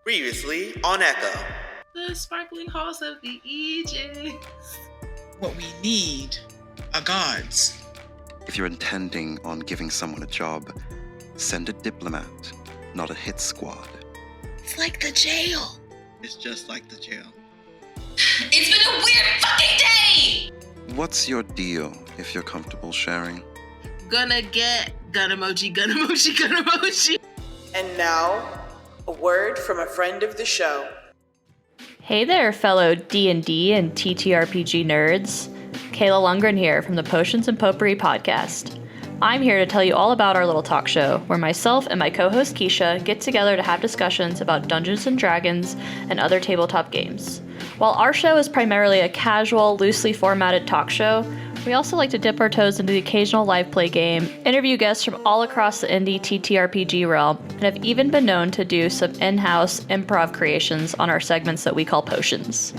Previously on Echo. The sparkling halls of the Aegis. What we need are guards. If you're intending on giving someone a job, send a diplomat, not a hit squad. It's like the jail. It's just like the jail. It's been a weird fucking day! What's your deal, if you're comfortable sharing? Gonna get gun emoji, gun emoji, gun emoji. And now, a word from a friend of the show. Hey there, fellow D&D and TTRPG nerds. Kayla Lundgren here from the Potions and Potpourri podcast. I'm here to tell you all about our little talk show, where myself and my co-host Keisha get together to have discussions about Dungeons & Dragons and other tabletop games. While our show is primarily a casual, loosely formatted talk show, we also like to dip our toes into the occasional live play game, interview guests from all across the indie TTRPG realm, and have even been known to do some in-house improv creations on our segments that we call Potions.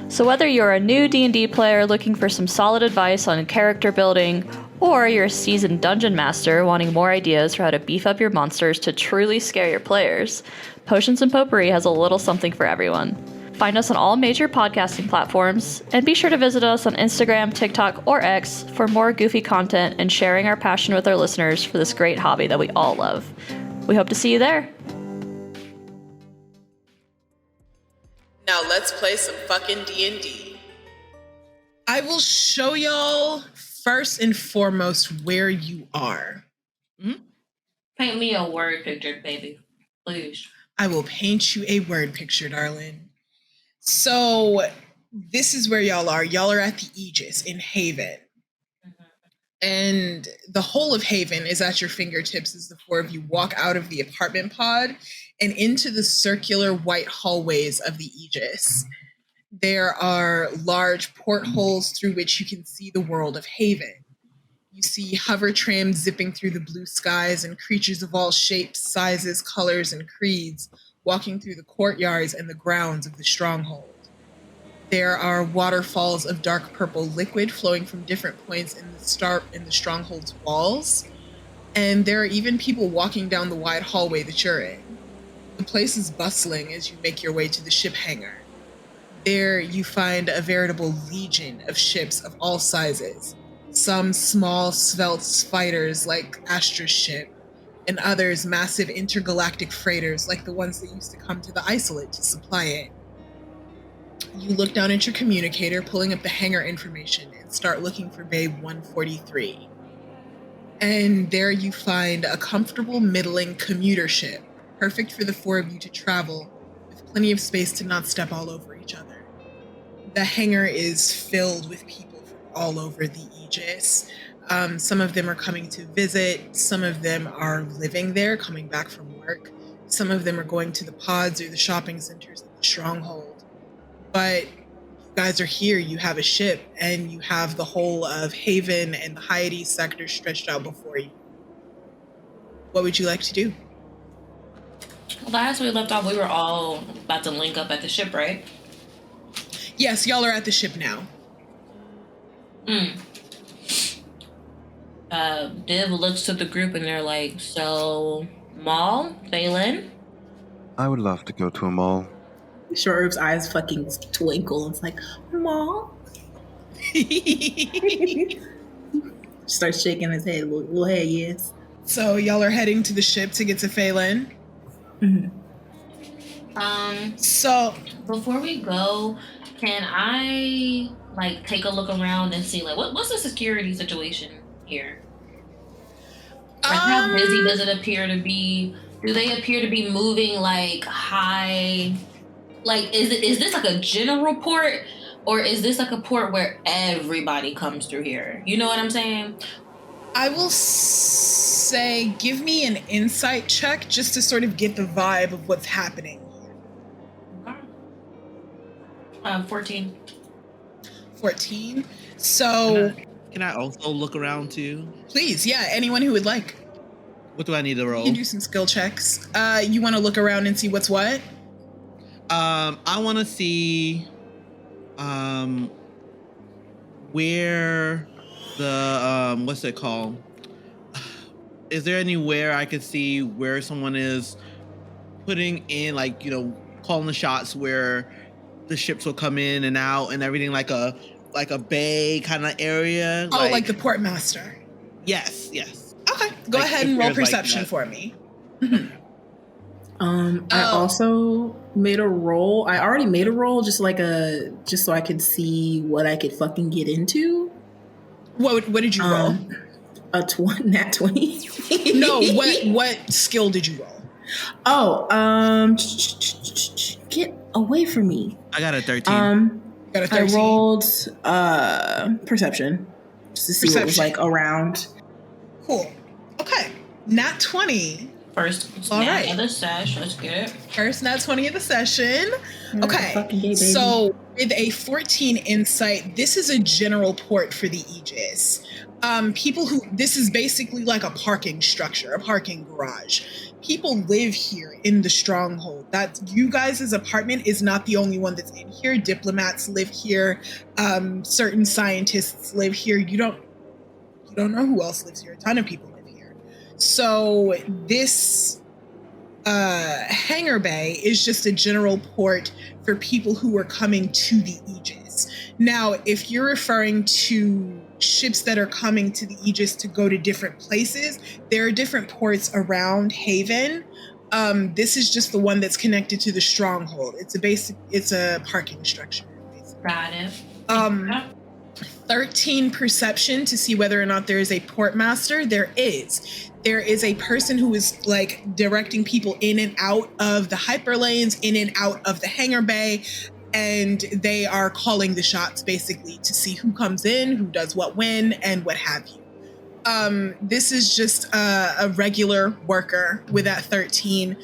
So whether you're a new D&D player looking for some solid advice on character building, or you're a seasoned dungeon master wanting more ideas for how to beef up your monsters to truly scare your players, Potions and Potpourri has a little something for everyone. Find us on all major podcasting platforms, and be sure to visit us on Instagram, TikTok, or X for more goofy content and sharing our passion with our listeners for this great hobby that we all love. We hope to see you there. Now let's play some fucking D&D. I will show y'all first and foremost where you are. Paint me a word picture, baby. Please. I will paint you a word picture, darling. So this is where y'all are. Y'all are at the Aegis in Haven. And the whole of Haven is at your fingertips as the four of you walk out of the apartment pod and into the circular white hallways of the Aegis. There are large portholes through which you can see the world of Haven. You see hover trams zipping through the blue skies and creatures of all shapes, sizes, colors, and creeds walking through the courtyards and the grounds of the stronghold. There are waterfalls of dark purple liquid flowing from different points in the stronghold's walls. And there are even people walking down the wide hallway that you're in. The place is bustling as you make your way to the ship hangar. There you find a veritable legion of ships of all sizes. Some small, svelte fighters like Astra's ship, and others massive intergalactic freighters like the ones that used to come to the isolate to supply it. You look down at your communicator, pulling up the hangar information, and start looking for Bay 143. And there you find a comfortable, middling commuter ship, perfect for the four of you to travel, with plenty of space to not step all over each other. The hangar is filled with people from all over the Aegis. Some of them are coming to visit. Some of them are living there, coming back from work. Some of them are going to the pods or the shopping centers at the stronghold. But you guys are here. You have a ship, and you have the whole of Haven and the Hyades sector stretched out before you. What would you like to do? Last we left off, we were all about to link up at the ship, right? Yes, y'all are at the ship now. Div looks to the group and they're like, so, mall, Faylen? I would love to go to a mall. Short's eyes fucking twinkle. It's like, mom. Starts shaking his head. Well, hey, yes. So y'all are heading to the ship to get to Faylen. So Before we go, can I take a look around and see what's the security situation here? How busy does it appear to be? Do they appear to be moving high? Is this a general port, or is this a port where everybody comes through here? You know what I'm saying? I will say, give me an insight check just to sort of get the vibe of what's happening. 14. 14. So Can I also look around too? Please, yeah, anyone who would like. What do I need to roll? You can do some skill checks. You want to look around and see what's what? I want to see where the what's it called? Is there anywhere I could see where someone is putting in calling the shots where the ships will come in and out and everything, like a bay kind of area. Oh, like the port master. Yes. Okay, go Like, ahead and if roll there's, like, perception that. for me. I also made a roll. I already made a roll just so I could see what I could fucking get into. What did you roll? Nat 20. No, what skill did you roll? Oh, get away from me. I got a 13. Got a 13? I rolled perception just to see what was like around. Cool. Okay. Nat 20. First All nat right. of the sesh. Let's get it. First nat 20 of the session. Okay. Fucking gay, baby. So with a 14 insight, this is a general port for the Aegis. This is basically like a parking structure, a parking garage. People live here in the stronghold. That you guys' apartment is not the only one that's in here. Diplomats live here. Certain scientists live here. You don't know who else lives here. A ton of people live here. So this hangar bay is just a general port for people who are coming to the Aegis. Now, if you're referring to ships that are coming to the Aegis to go to different places, there are different ports around Haven. This is just the one that's connected to the stronghold. It's a parking structure. Basically. Got it. 13 perception to see whether or not there is a port master. There is a person who is like directing people in and out of the hyperlanes, in and out of the hangar bay, and they are calling the shots basically to see who comes in, who does what when, and what have you. This is just a regular worker with that 13.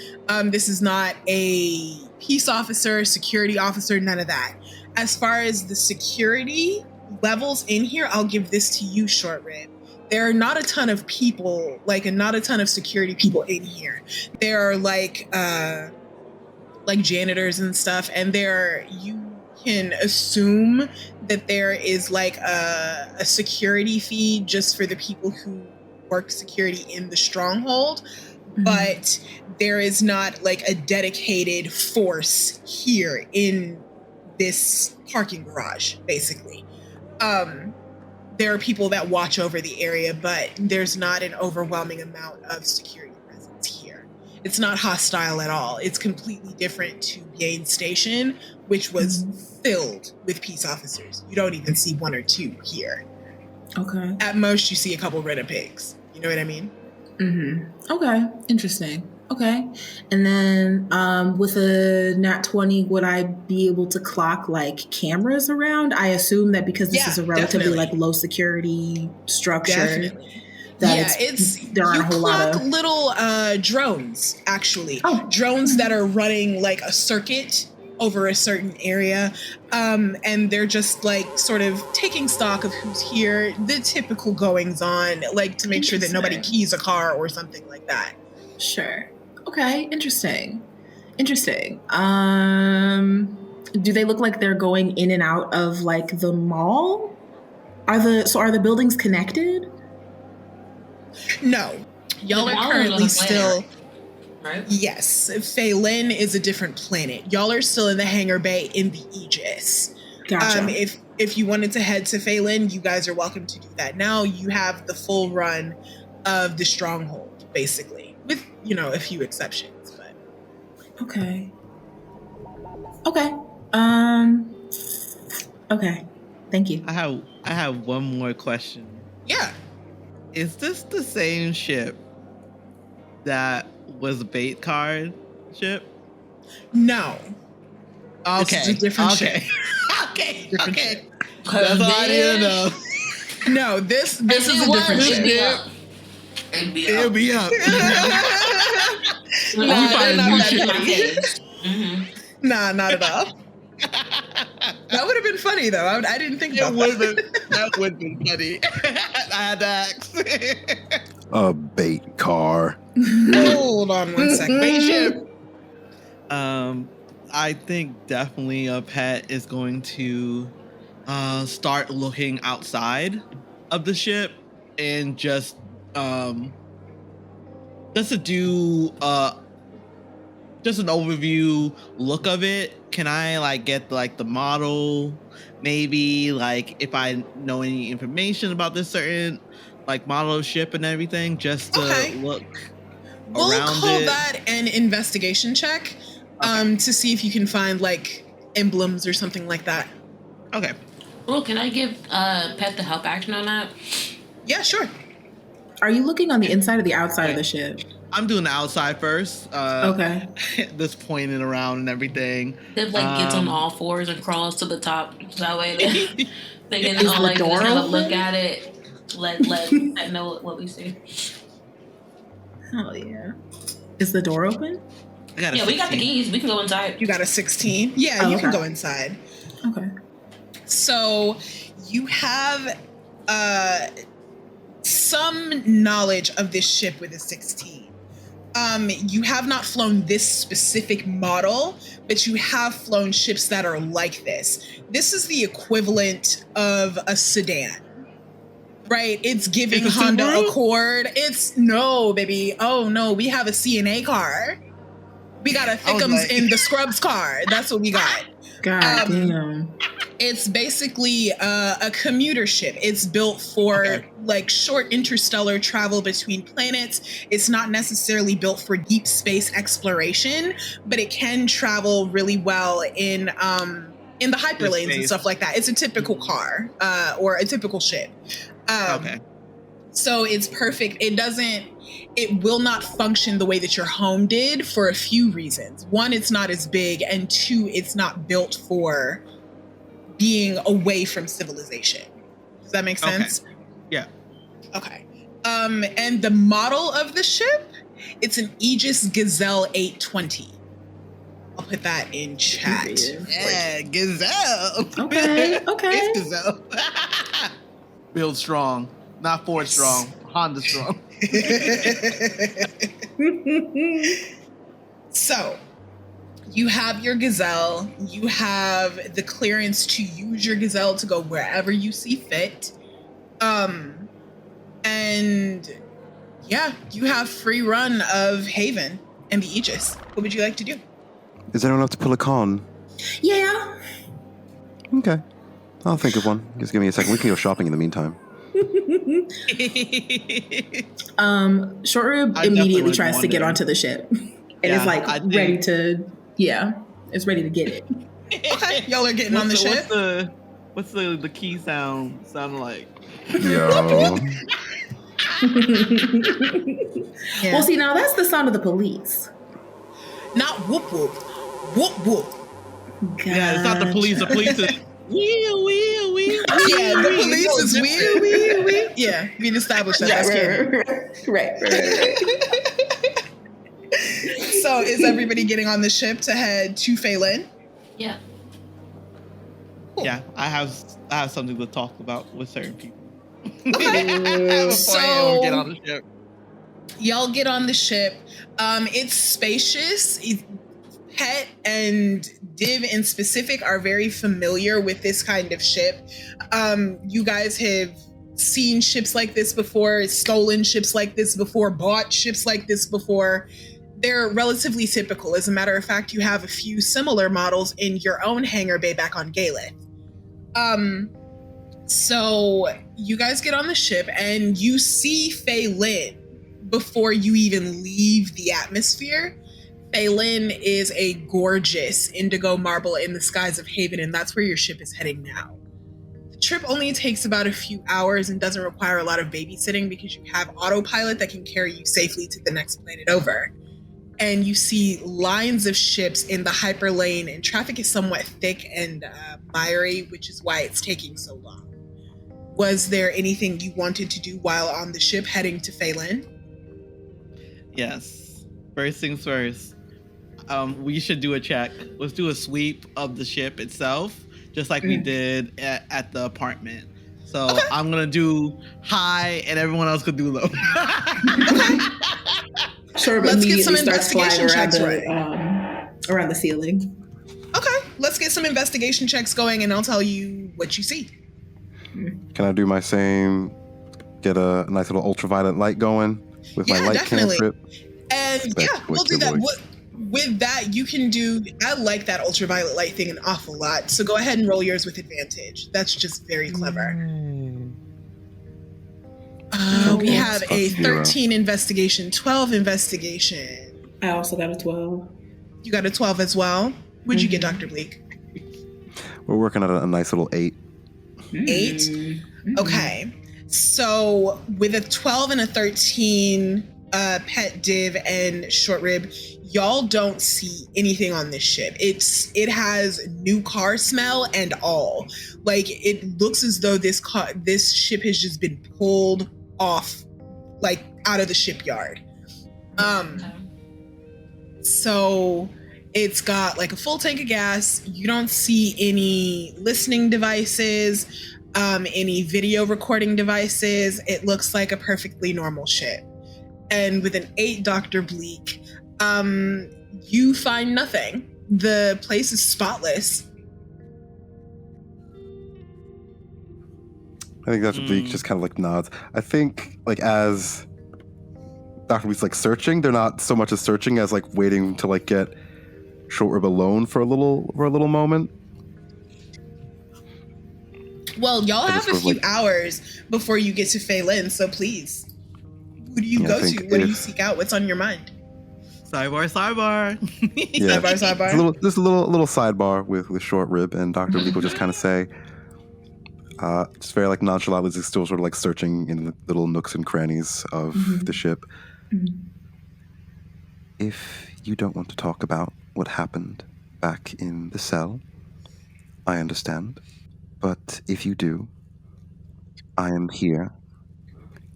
This is not a peace officer, security officer, none of that. As far as the security levels in here, I'll give this to you, Short Rib. There are not a ton of people, not a ton of security people in here. There are like janitors and stuff, and you can assume that there is like a security fee just for the people who work security in the stronghold, but there is not like a dedicated force here in this parking garage, basically. There are people that watch over the area, but there's not an overwhelming amount of security presence here. It's not hostile at all. It's completely different to Yane Station, which was filled with peace officers. You don't even see one or two here. Okay. At most, you see a couple rented pigs. You know what I mean? Mm-hmm. Okay. Interesting. Okay. And then with a nat 20, would I be able to clock like cameras around? I assume that because this is a relatively like low security structure. That there aren't a whole lot of little drones, actually. Drones that are running like a circuit over a certain area. And they're just like sort of taking stock of who's here, the typical goings on, like to make sure that nobody keys a car or something like that. Sure. Okay. Interesting. Do they look like they're going in and out of like the mall? Are the buildings connected? No. Y'all are currently still... Right? Yes. Faylen is a different planet. Y'all are still in the hangar bay in the Aegis. Gotcha. If you wanted to head to Faylen, you guys are welcome to do that. Now you have the full run of the stronghold, basically. With, a few exceptions. But Okay. Okay. Thank you. I have one more question. yeah. Is this the same ship that was bait card ship? No. Okay. This is a different ship. Different ship. ship. That's all I need to know. No, this is a different ship. It'll be up. Nah, they're not that petty. Nah, not at all. That would have been funny though. I didn't think about That would be funny. I had to ask. A bait car. Hold on one second. Spaceship. I think definitely a pet is going to start looking outside of the ship and just to do just an overview look of it. Can I like get like the model? Maybe like if I know any information about this certain like model of ship and everything, just to look we'll around call it. that an investigation check, to see if you can find like emblems or something like that. Okay. Well, can I give Pet the help action on that? Yeah, sure. Are you looking on the inside or the outside of the ship? I'm doing the outside first. Okay. This pointing around and everything. It like gets on all fours and crawls to the top. So that way they can Is the like door just have a open? look at it. Let Pet know what we see. Hell yeah. Is the door open? Yeah, we got the keys. We can go inside. You got a 16. Yeah, you can go inside. Okay. So you have some knowledge of this ship with a 16. You have not flown this specific model, but you have flown ships that are like this. This is the equivalent of a sedan, right? It's giving Honda Accord. It's no, baby. Oh no, we have a CNA car. We got a Thickums in the Scrubs car. That's what we got. God damn. It's basically a commuter ship. It's built for like short interstellar travel between planets. It's not necessarily built for deep space exploration, but it can travel really well in the hyperlanes and stuff like that. It's a typical car or a typical ship. So it's perfect. It will not function the way that your home did for a few reasons. One, it's not as big, and two, it's not built for being away from civilization. Does that make sense? Yeah. Okay. And the model of the ship, it's an Aegis Gazelle 820. I'll put that in chat. Yeah, Gazelle. Okay. It's Gazelle. Build strong, not Ford strong. Honda strong. So, you have your Gazelle. You have the clearance to use your Gazelle to go wherever you see fit. And yeah, you have free run of Haven and the Aegis. What would you like to do? Is anyone else to pull a con? Yeah. Okay. I'll think of one. Just give me a second. We can go shopping in the meantime. Short Rib immediately tries to get onto the ship. And is like ready to it's ready to get it. Okay, y'all are getting on the ship. What's the key sound like? Yo. Yeah. Well, see, now that's the sound of the police. Not whoop whoop. Whoop whoop. Gotcha. Yeah, it's not the police. The police is wee. Yeah, the police is wee. Yeah, we established that. That's right. So is everybody getting on the ship to head to Faylen? Yeah. Cool. Yeah, I have something to talk about with certain people. Okay. So get on the ship. Y'all get on the ship. It's spacious. Pet and Div in specific are very familiar with this kind of ship. You guys have seen ships like this before, stolen ships like this before, bought ships like this before. They're relatively typical. As a matter of fact, you have a few similar models in your own hangar bay back on Galeth. So you guys get on the ship and you see Faylen before you even leave the atmosphere. Faylen is a gorgeous indigo marble in the skies of Haven, and that's where your ship is heading now. The trip only takes about a few hours and doesn't require a lot of babysitting because you have autopilot that can carry you safely to the next planet over. And you see lines of ships in the hyperlane, and traffic is somewhat thick and miry, which is why it's taking so long. Was there anything you wanted to do while on the ship heading to Faylen? Yes. First things first. We should do a check. Let's do a sweep of the ship itself, just like we did at the apartment. So I'm gonna do high, and everyone else could do low. Sure, but let's get some starts flying investigation around checks around the ceiling. Okay, let's get some investigation checks going, and I'll tell you what you see. Can I do my same? Get a nice little ultraviolet light going with my light cantrip. And we'll do that. with that, you can do, I like that ultraviolet light thing an awful lot. So go ahead and roll yours with advantage. That's just very clever. We have a 13 investigation, 12 investigation. I also got a 12. You got a 12 as well? What'd you get, Dr. Bleak? We're working at a nice little 8. 8? Okay. So with a 12 and a 13, Pet Div and Short Rib, y'all don't see anything on this ship. It has new car smell and all. Like, it looks as though this ship has just been pulled off, like, out of the shipyard. So it's got like a full tank of gas. You don't see any listening devices, any video recording devices. It looks like a perfectly normal ship. And with an 8, Dr. Bleak, you find nothing. The place is spotless. I think Dr. Bleak just kind of like nods. I think like as Dr. Bleak's like searching, they're not so much as searching as like waiting to like get Short Rib alone for a little moment. Well, y'all have a few hours before you get to Faylen, so please. Who do you go to? What do you seek out? What's on your mind? Sidebar. Yeah. Sidebar. Just a little sidebar with Short Rib, and Dr. Bleak will just kind of say, just very like nonchalantly, he's still sort of like searching in the little nooks and crannies of the ship. If you don't want to talk about what happened back in the cell, I understand. But if you do, I am here,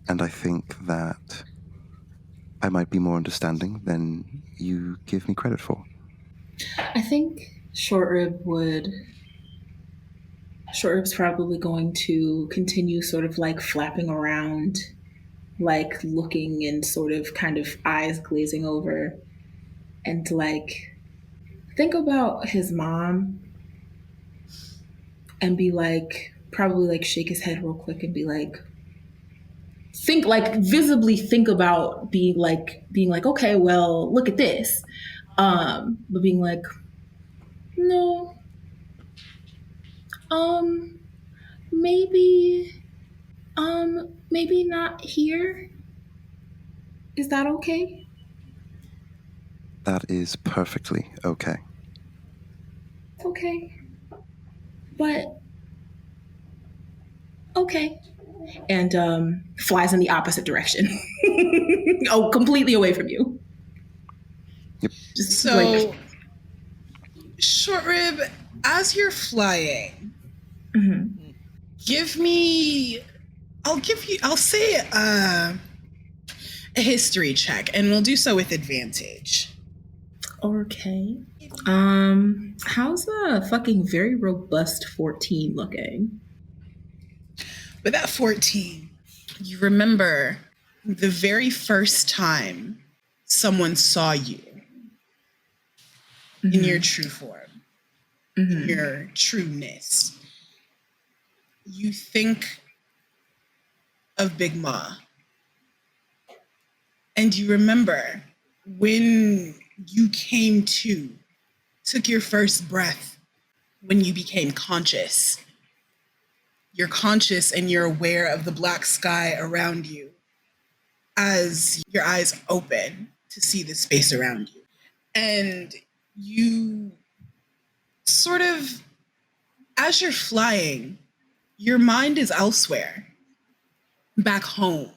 and I think that I might be more understanding than you give me credit for. I think Short Rib's probably going to continue sort of like flapping around, like looking and sort of kind of eyes glazing over, and like think about his mom and be like, probably like shake his head real quick and be like, visibly think about being like, okay, well, look at this. But being like, no, maybe not here. Is that okay? That is perfectly okay. Okay. But, okay. And flies in the opposite direction. Oh, completely away from you. Yep. Just so, like, Short Rib, as you're flying, I'll say a history check, and we'll do so with advantage. Okay. How's a fucking very robust 14 looking? With that 14, you remember the very first time someone saw you in your true form, in your trueness. You think of Big Ma. And you remember when you took your first breath, when you became conscious. You're conscious and you're aware of the black sky around you as your eyes open to see the space around you. And you sort of, as you're flying, your mind is elsewhere, back home.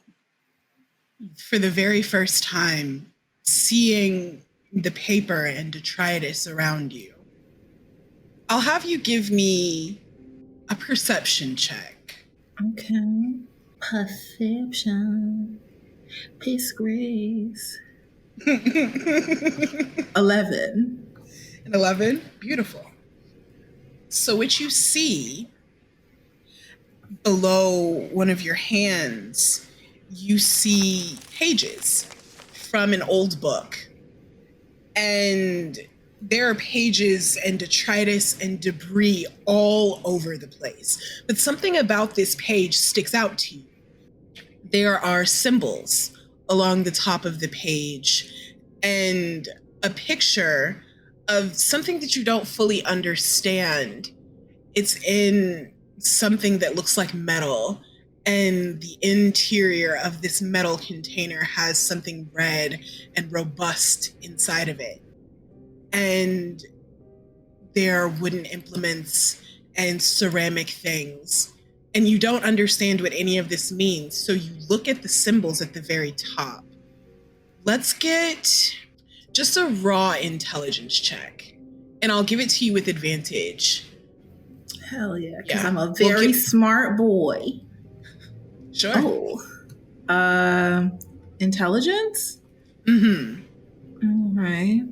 For the very first time, seeing the paper and detritus around you. I'll have you give me a perception check. Okay. Perception. Peace, grace. 11. An 11? Beautiful. So what you see below one of your hands, you see pages from an old book. And there are pages and detritus and debris all over the place. But something about this page sticks out to you. There are symbols along the top of the page and a picture of something that you don't fully understand. It's in something that looks like metal, and the interior of this metal container has something red and robust inside of it. And there are wooden implements and ceramic things. And you don't understand what any of this means. So you look at the symbols at the very top. Let's get just a raw intelligence check. And I'll give it to you with advantage. Hell yeah, because I'm a very smart boy. Sure. Oh. Intelligence? Mm-hmm. All right.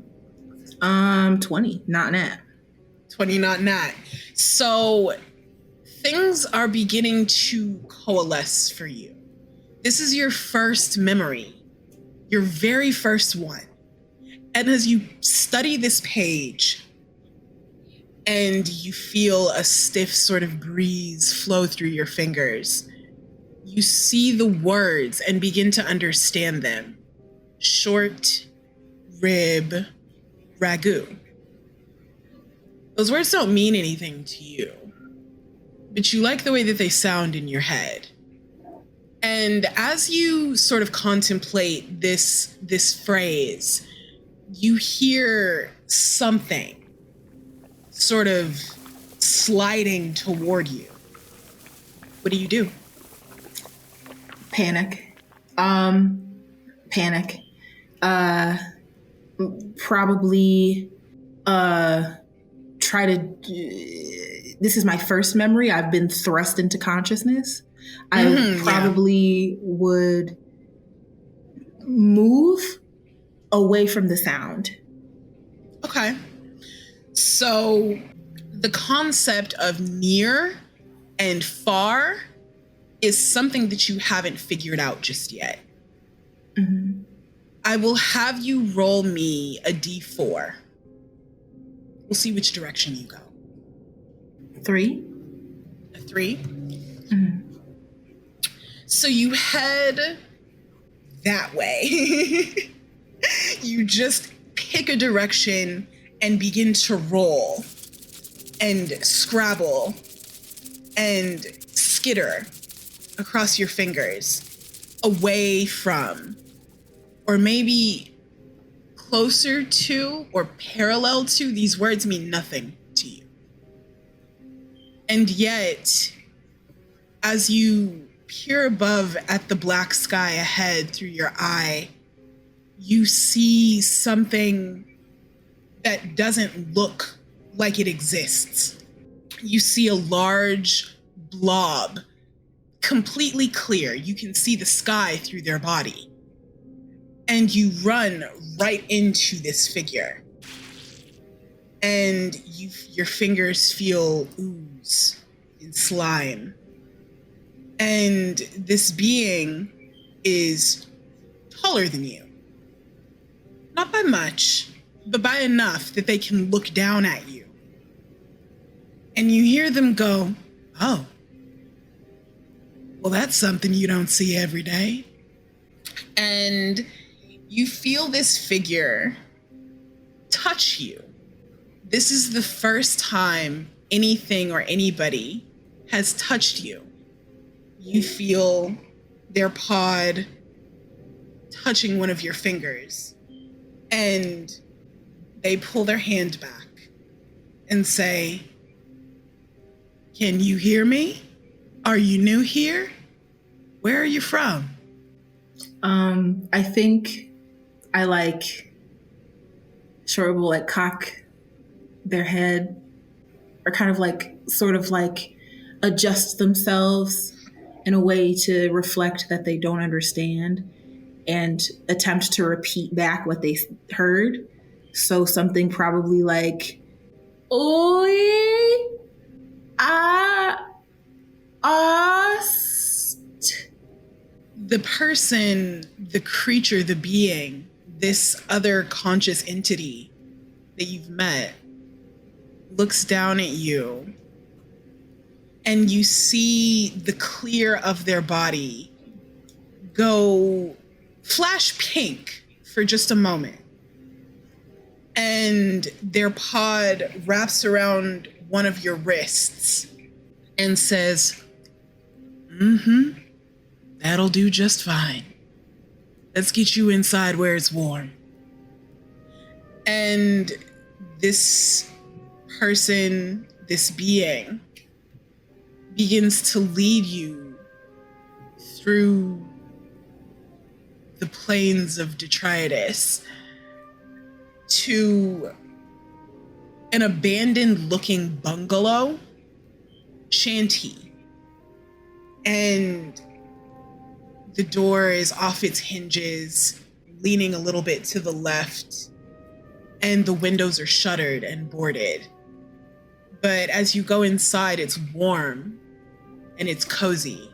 20, not nat. 20, not nat. So things are beginning to coalesce for you. This is your first memory, your very first one. And as you study this page and you feel a stiff sort of breeze flow through your fingers, you see the words and begin to understand them. Short rib ragu. Those words don't mean anything to you, but you like the way that they sound in your head. And as you sort of contemplate this phrase, you hear something sort of sliding toward you. What do you do? Panic. Panic. Probably try to. This is my first memory. I've been thrust into consciousness. I probably would move away from the sound. Okay. So the concept of near and far is something that you haven't figured out just yet. Mm-hmm. I will have you roll me a d4. We'll see which direction you go. 3. A 3? Mm-hmm. So you head that way. You just pick a direction and begin to roll and scrabble and skitter across your fingers away from, or maybe closer to or parallel to. These words mean nothing to you. And yet, as you peer above at the black sky ahead through your eye, you see something that doesn't look like it exists. You see a large blob, completely clear. You can see the sky through their body. And you run right into this figure. And your fingers feel ooze and slime. And this being is taller than you. Not by much, but by enough that they can look down at you. And you hear them go, "Oh, well, that's something you don't see every day." And you feel this figure touch you. This is the first time anything or anybody has touched you. You feel their pod touching one of your fingers. And they pull their hand back and say, "Can you hear me? Are you new here? Where are you from?" I think I will cock their head, or kind of sort of adjust themselves in a way to reflect that they don't understand, and attempt to repeat back what they heard. So something probably like, "Oi, The person, the creature, the being, this other conscious entity that you've met looks down at you, and you see the clear of their body go flash pink for just a moment. and their pod wraps around one of your wrists and says, that'll do just fine. Let's get you inside where it's warm. And this person, this being, begins to lead you through the plains of detritus to an abandoned looking bungalow shanty. And the door is off its hinges, leaning a little bit to the left, and the windows are shuttered and boarded. But as you go inside, it's warm and it's cozy.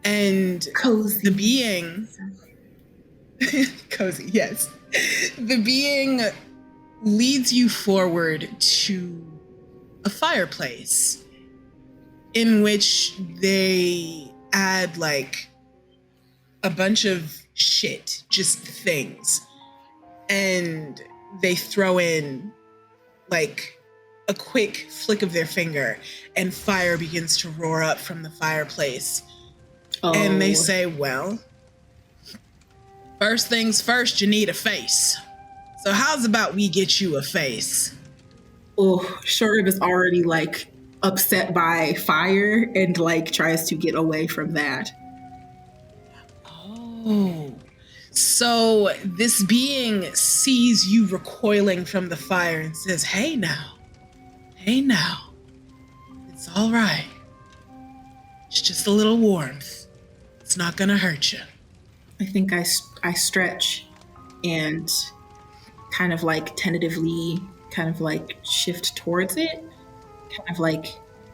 And Cozy. the being, cozy, yes. The being leads you forward to a fireplace in which they add like a bunch of shit, just things. And they throw in like a quick flick of their finger and fire begins to roar up from the fireplace. Oh. And they say, well, first things first, you need a face. So how's about we get you a face? Oh, Shorib is already like upset by fire and like tries to get away from that. Oh, so this being sees you recoiling from the fire and says, hey now, it's all right. It's just a little warmth. It's not gonna hurt you. I think I stretch and kind of like tentatively kind of like shift towards it, kind of like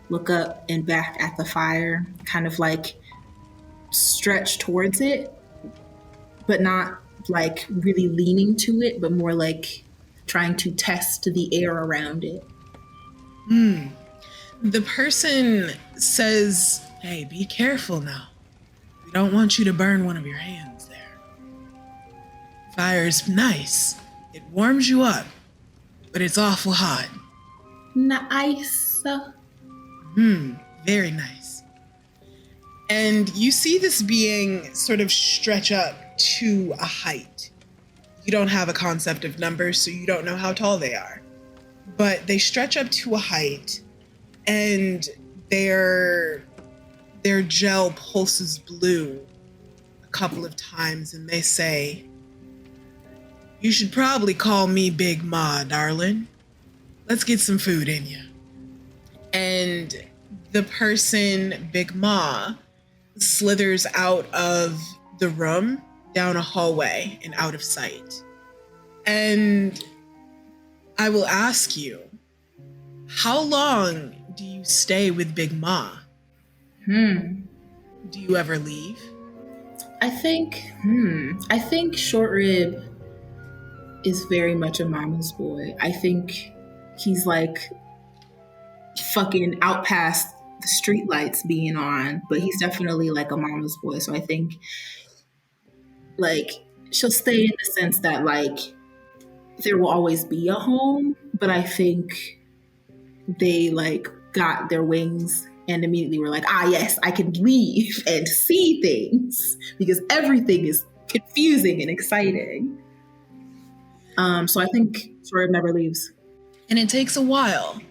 look up and back at the fire, kind of like stretch towards it, but not like really leaning to it, but more like trying to test the air around it. The person says, hey, be careful now. We don't want you to burn one of your hands there. Fire's nice. It warms you up, but it's awful hot. Nice. Very nice. And you see this being sort of stretch up to a height. You don't have a concept of numbers, so you don't know how tall they are. But they stretch up to a height, and their gel pulses blue a couple of times, and they say, you should probably call me Big Ma, darling. Let's get some food in you. And the person, Big Ma, slithers out of the room, down a hallway, and out of sight. And I will ask you, how long do you stay with Big Ma? Do you ever leave? I think Short Rib is very much a mama's boy. I think he's like fucking out past the street lights being on, but he's definitely like a mama's boy. So I think like she'll stay in the sense that like there will always be a home, but I think they like got their wings and immediately were like, yes, I can leave and see things because everything is confusing and exciting. So I think Short Rib never leaves. And it takes a while.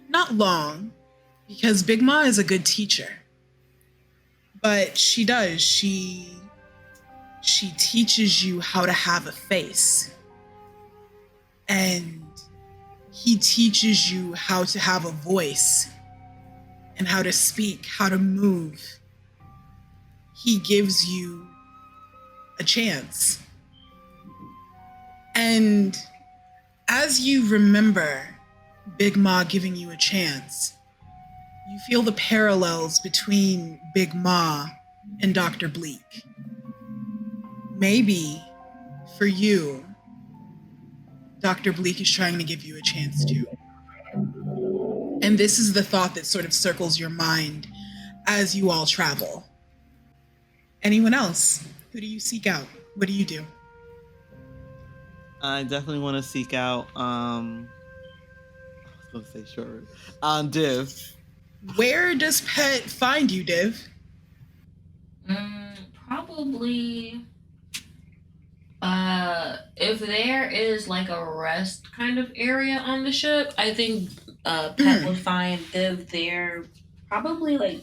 Not long, because Big Ma is a good teacher. But she does. She teaches you how to have a face. And he teaches you how to have a voice and how to speak, how to move. He gives you a chance. And as you remember Big Ma giving you a chance, you feel the parallels between Big Ma and Dr. Bleak. Maybe for you, Dr. Bleak is trying to give you a chance too. And this is the thought that sort of circles your mind as you all travel. Anyone else? Who do you seek out? What do you do? I definitely want to seek out. I was gonna say short. Div. Where does Pet find you, Div? Probably. If there is like a rest kind of area on the ship, I think Pet would find Div there. Probably like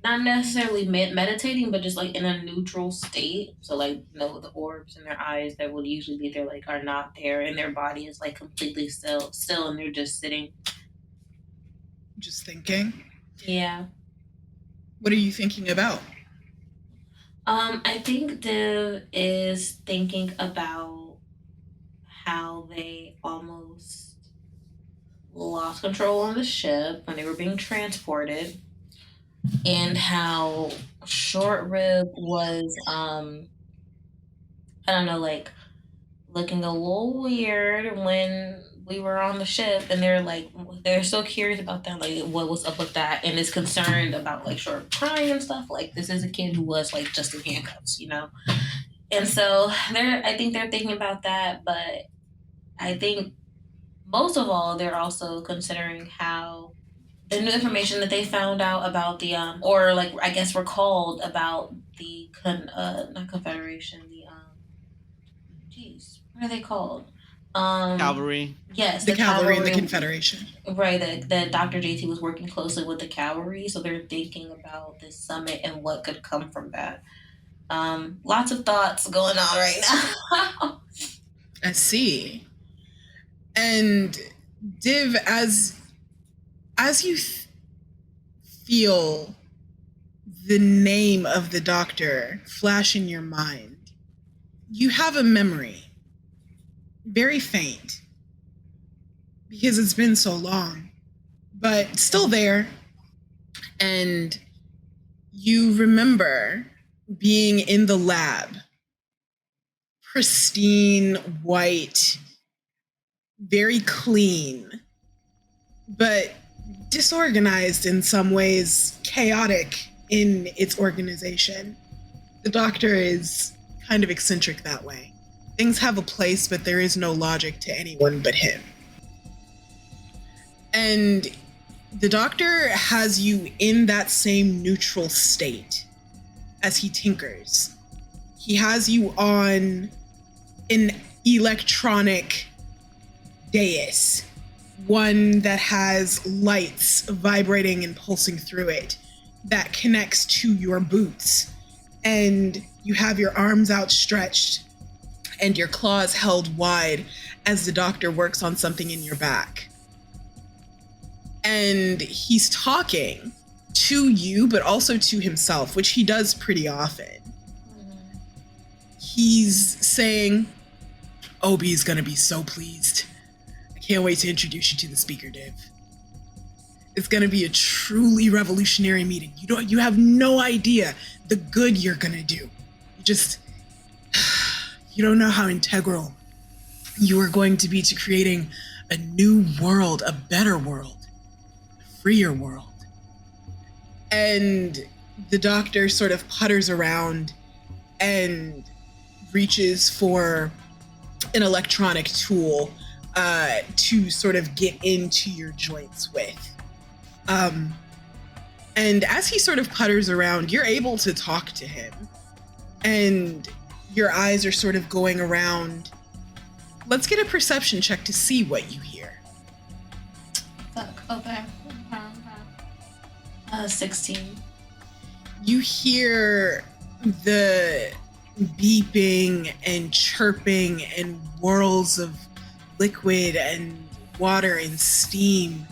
not necessarily meditating, but just like in a neutral state. So like, the orbs in their eyes that would usually be there like are not there, and their body is like completely still, and they're just sitting. Just thinking. Yeah. What are you thinking about? I think Div is thinking about how they almost lost control on the ship when they were being transported, and how Short Rib was, I don't know, like looking a little weird when we were on the ship, and they're so curious about that, like what was up with that, and is concerned about like Short crying and stuff. Like, this is a kid who was like just in handcuffs, and so I think they're thinking about that, but I think most of all they're also considering how the new information that they found out about the or like I guess recalled about the not Confederation, the what are they called? Cavalry. Yes, the cavalry and the Confederation. Right, that Dr. JT was working closely with the cavalry, so they're thinking about this summit and what could come from that. Lots of thoughts going on right now. I see. And Div, as you feel the name of the doctor flash in your mind, you have a memory, very faint, because it's been so long, but still there. And you remember being in the lab, pristine, white, very clean, but disorganized in some ways, chaotic in its organization. The doctor is kind of eccentric that way. Things have a place, but there is no logic to anyone but him. And the doctor has you in that same neutral state as he tinkers. He has you on an electronic dais, one that has lights vibrating and pulsing through it that connects to your boots. And you have your arms outstretched and your claws held wide as the doctor works on something in your back. And he's talking to you, but also to himself, which he does pretty often. Mm-hmm. He's saying, Obi's gonna be so pleased. I can't wait to introduce you to the speaker, Div. It's gonna be a truly revolutionary meeting. You have no idea the good you're gonna do. You don't know how integral you are going to be to creating a new world, a better world, a freer world. And the doctor sort of putters around and reaches for an electronic tool to sort of get into your joints with. And as he sort of putters around, you're able to talk to him. And your eyes are sort of going around. Let's get a perception check to see what you hear. Okay. 16. You hear the beeping and chirping and whirls of liquid and water and steam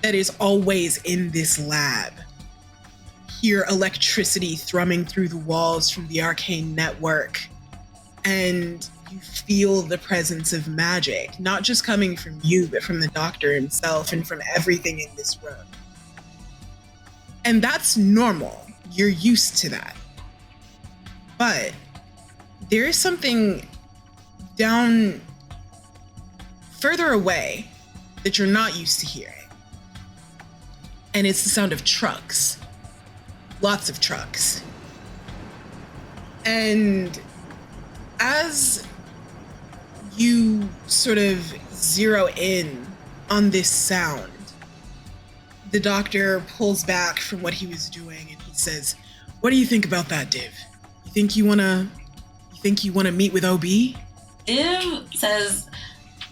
that is always in this lab. Hear electricity thrumming through the walls from the arcane network, and you feel the presence of magic, not just coming from you, but from the doctor himself and from everything in this room. And that's normal. You're used to that. But there is something down further away that you're not used to hearing. And it's the sound of trucks. Lots of trucks. And as you sort of zero in on this sound. The doctor pulls back from what he was doing and he says, "What do you think about that, Div? You think you wanna meet with OB?" Div says,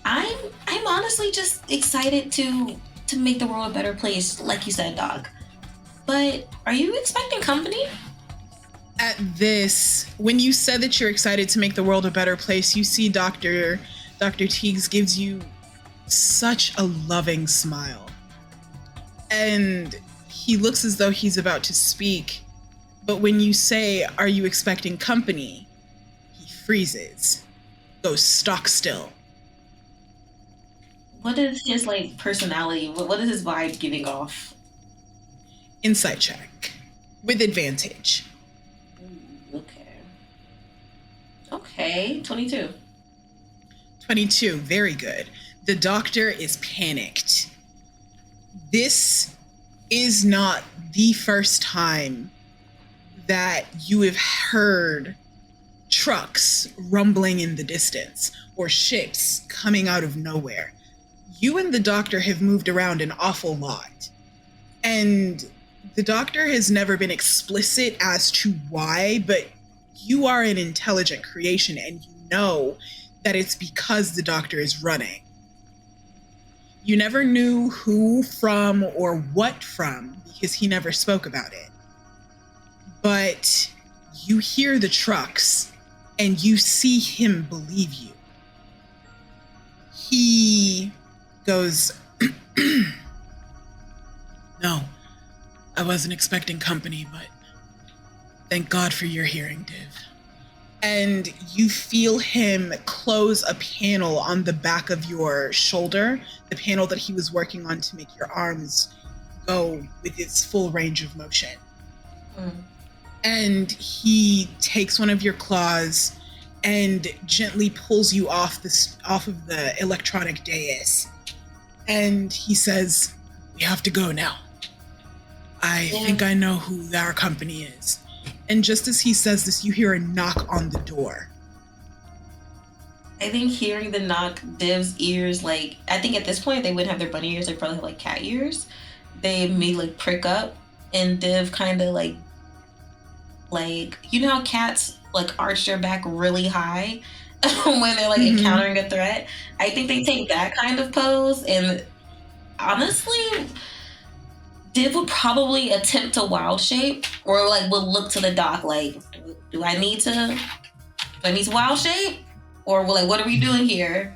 I'm honestly just excited to make the world a better place, like you said, Doc. But are you expecting company? At this, when you said that you're excited to make the world a better place, you see Dr. Teagues gives you such a loving smile. And he looks as though he's about to speak. But when you say, "Are you expecting company?" he freezes, goes stock still. What is his personality? What is his vibe giving off? Insight check with advantage. Okay, 22. 22, very good. The doctor is panicked. This is not the first time that you have heard trucks rumbling in the distance or ships coming out of nowhere. You and the doctor have moved around an awful lot. And the doctor has never been explicit as to why, but you are an intelligent creation and you know that it's because the doctor is running. You never knew who from or what from because he never spoke about it. But you hear the trucks and you see him believe you. He goes, "No, I wasn't expecting company, but thank God for your hearing, Div." And you feel him close a panel on the back of your shoulder, the panel that he was working on to make your arms go with its full range of motion. And he takes one of your claws and gently pulls you off of the electronic dais. And he says, "We have to go now. I think I know who our company is." And just as he says this, you hear a knock on the door. I think hearing the knock, Div's ears, I think at this point they wouldn't have their bunny ears, they probably have cat ears. They may prick up, and Div kind of you know how cats arch their back really high when they're encountering a threat? I think they take that kind of pose, and honestly, Div would probably attempt to wild shape or would look to the doc do I need to wild shape? Or what are we doing here?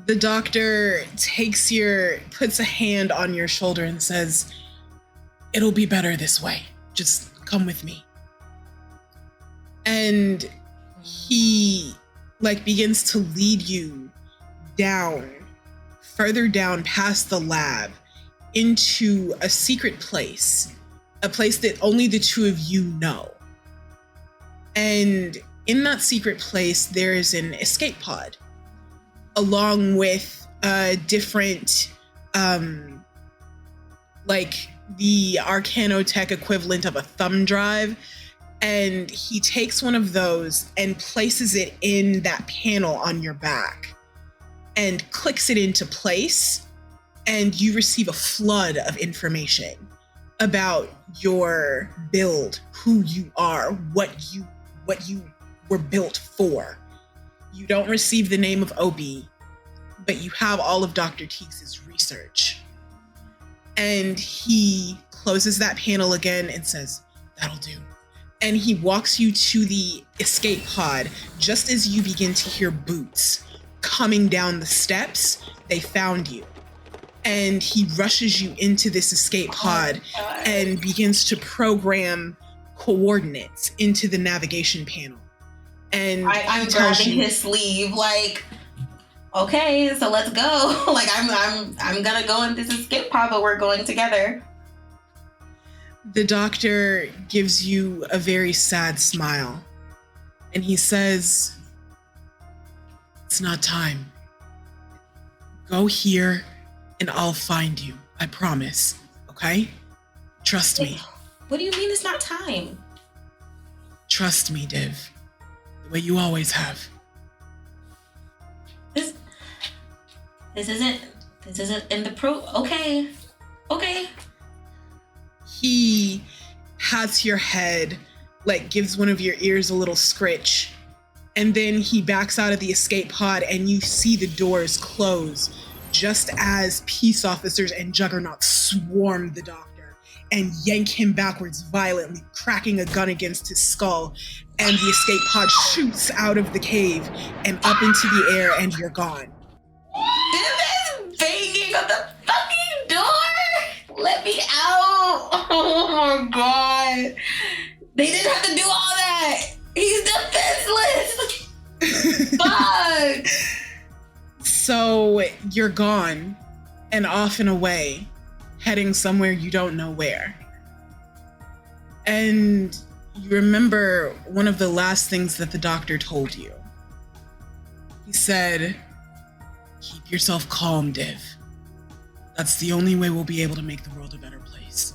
The doctor puts a hand on your shoulder and says, "It'll be better this way. Just come with me." And he begins to lead you further down past the lab into a secret place, a place that only the two of you know. And in that secret place, there is an escape pod, along with different, the Arcanotech equivalent of a thumb drive. And he takes one of those and places it in that panel on your back and clicks it into place. And you receive a flood of information about your build, who you are, what you were built for. You don't receive the name of OB, but you have all of Dr. Teagues' research. And he closes that panel again and says, "That'll do." And he walks you to the escape pod just as you begin to hear boots coming down the steps. They found you. And he rushes you into this escape pod and begins to program coordinates into the navigation panel. And I'm grabbing his sleeve, okay, so let's go. I'm gonna go in this escape pod, but we're going together. The doctor gives you a very sad smile, and he says, "It's not time. Go here, and I'll find you. I promise. Okay? Trust me." What do you mean it's not time? Trust me, Div. The way you always have. This isn't in the okay. He has your head, like gives one of your ears a little scritch, and then he backs out of the escape pod and you see the doors close just as peace officers and Juggernaut swarm the doctor and yank him backwards violently, cracking a gun against his skull, and the escape pod shoots out of the cave and up into the air, and you're gone. Div is banging on the fucking door! Let me out! Oh my god. They didn't have to do all that! He's defenseless! Fuck! So you're gone and off and away, heading somewhere you don't know where. And you remember one of the last things that the doctor told you. He said, keep yourself calm, Div. That's the only way we'll be able to make the world a better place.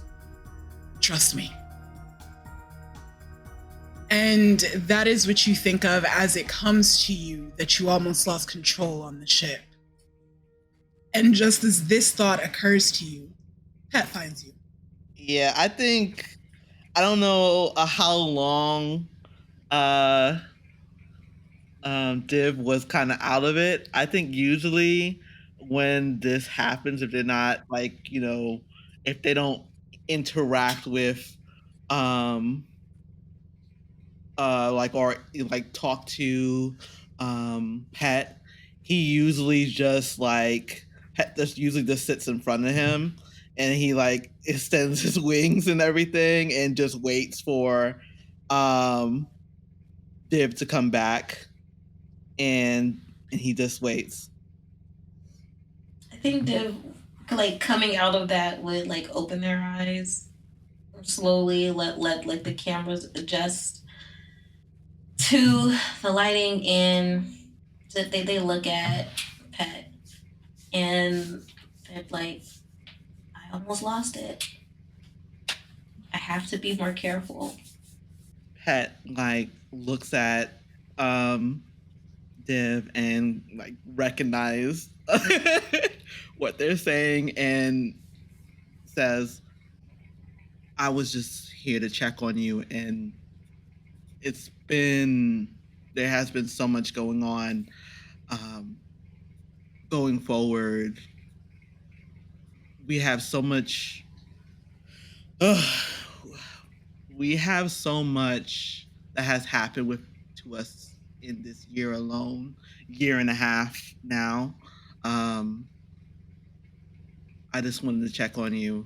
Trust me. And that is what you think of as it comes to you that you almost lost control on the ship. And just as this thought occurs to you, Pet finds you. Yeah, I don't know how long Div was kind of out of it. I think usually when this happens, if they're not if they don't interact with or talk to Pet, he usually just just sits in front of him and he extends his wings and everything and just waits for Div to come back, and he just waits. I think Div coming out of that would open their eyes slowly, let the cameras adjust to the lighting, and they look at Pet and they're like, I almost lost it. I have to be more careful. Pet looks at Div and recognize what they're saying and says, I was just here to check on you, and there has been so much going on going forward. We have so much that has happened to us in this year alone, year and a half now. I just wanted to check on you,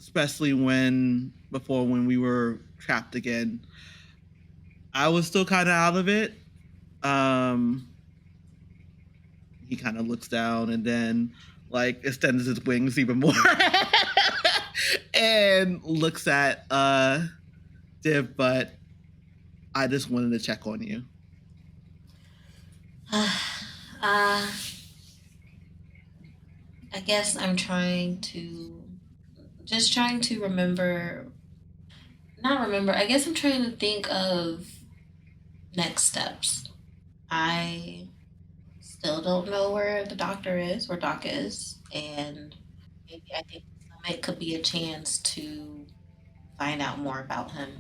especially when we were trapped again. I was still kind of out of it. He kind of looks down and then extends his wings even more and looks at Div, but I just wanted to check on you. I guess I'm trying to I guess I'm trying to think of next steps. I still don't know where Doc is, and maybe I think it could be a chance to find out more about him.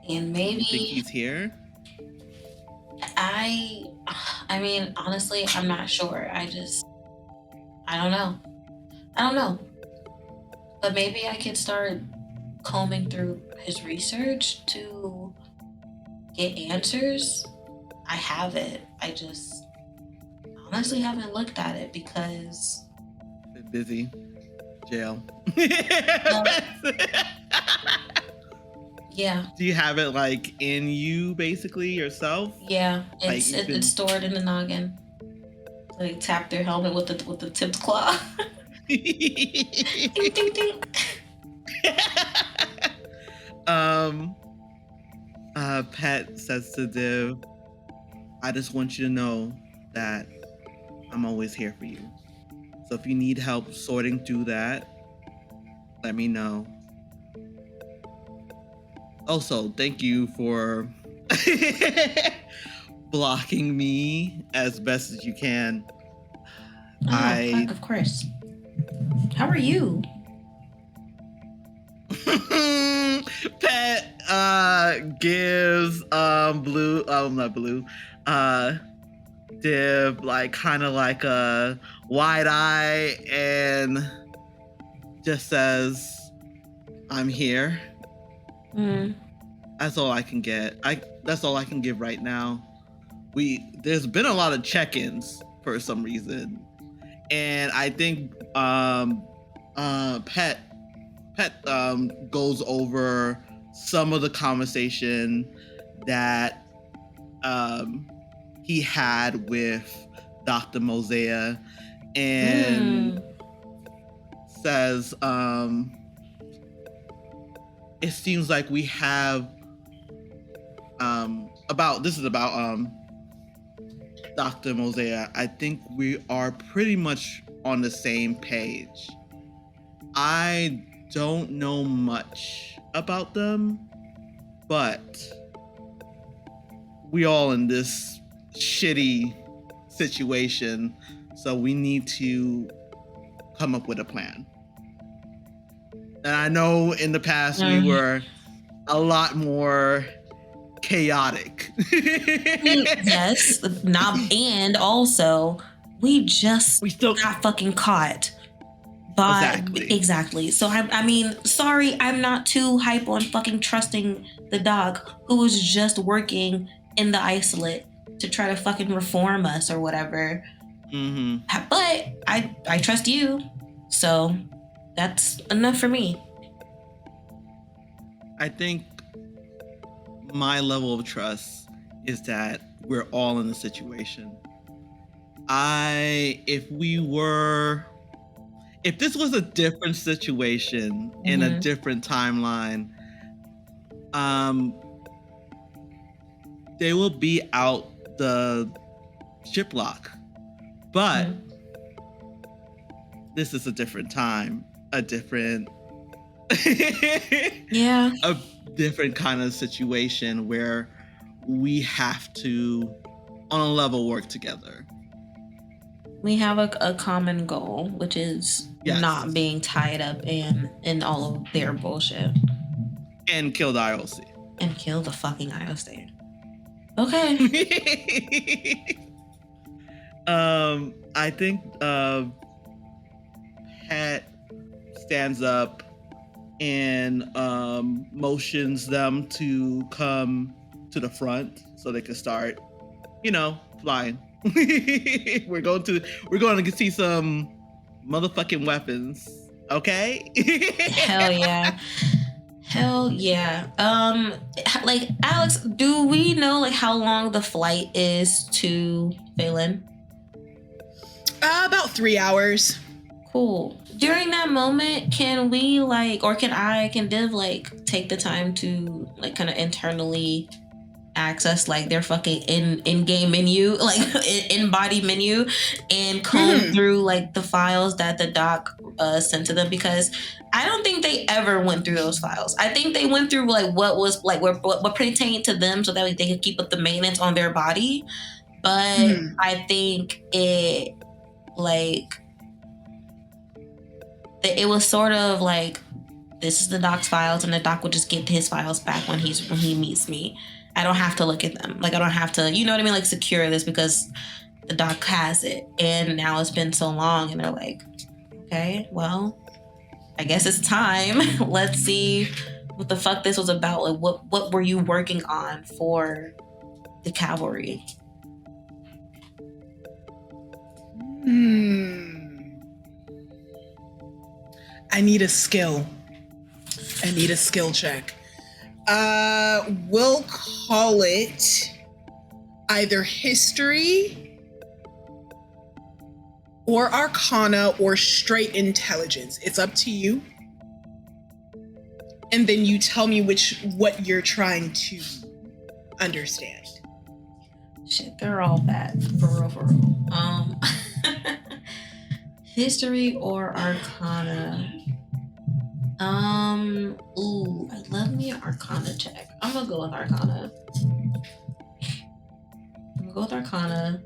And maybe You think he's here? I mean, honestly, I'm not sure. I don't know. But maybe I could start combing through his research to get answers. I have it. I just honestly haven't looked at it because Been busy. Jail. Yeah. Do you have it in you basically yourself? Yeah, it's stored in the noggin. So they tap their helmet with the tipped claw. Ding, ding, ding. Pet says to Div, I just want you to know that I'm always here for you. So if you need help sorting through that, let me know. Also, thank you for blocking me as best as you can. Oh, of course. How are you? Pet gives blue not blue Div like kind of like a wide eye and just says, I'm here. That's all I can get. That's all I can give right now. There's been a lot of check-ins for some reason, and I think Pet goes over some of the conversation that he had with Dr. Mozaeya and says, it seems like we have about Dr. Mozaeya. I think we are pretty much on the same page. I don't know much about them, but we all in this shitty situation, so we need to come up with a plan. And I know in the past we were a lot more chaotic. Yes, and also we still got fucking caught. Exactly. So I mean, sorry, I'm not too hype on fucking trusting the doc who was just working in the isolate to try to fucking reform us or whatever. But I trust you, so that's enough for me. I think my level of trust is that we're all in the situation. If this was a different situation in a different timeline, they will be out the ship lock. But this is a different time, a different a different kind of situation where we have to, on a level, work together. We have a common goal, which is not being tied up in all of their bullshit. And kill the IOC. And kill the fucking IOC. Okay. I think Pat stands up and motions them to come to the front so they can start, flying. We're going to see some motherfucking weapons, okay? Hell yeah. Like, Alex, do we know like how long the flight is to Faylen? About 3 hours. Cool. During that moment, can we can Div take the time to kind of internally access their fucking in-game menu, in-body menu, and comb through the files that the doc sent to them? Because I don't think they ever went through those files. I think they went through what was what pertained to them so that they could keep up the maintenance on their body. But I think it it was sort of this is the doc's files, and the doc will just get his files back when he meets me. I don't have to look at them. I don't have to, you know what I mean? Secure this because the doc has it. And now it's been so long, and they're okay, well, I guess it's time. Let's see what the fuck this was about. What were you working on for the cavalry? I need a skill check. We'll call it either history or arcana or straight intelligence. It's up to you. And then you tell me what you're trying to understand. Shit, they're all bad. For real. History or arcana? Ooh, I love me an arcana check. I'm gonna go with arcana. go with Arcana.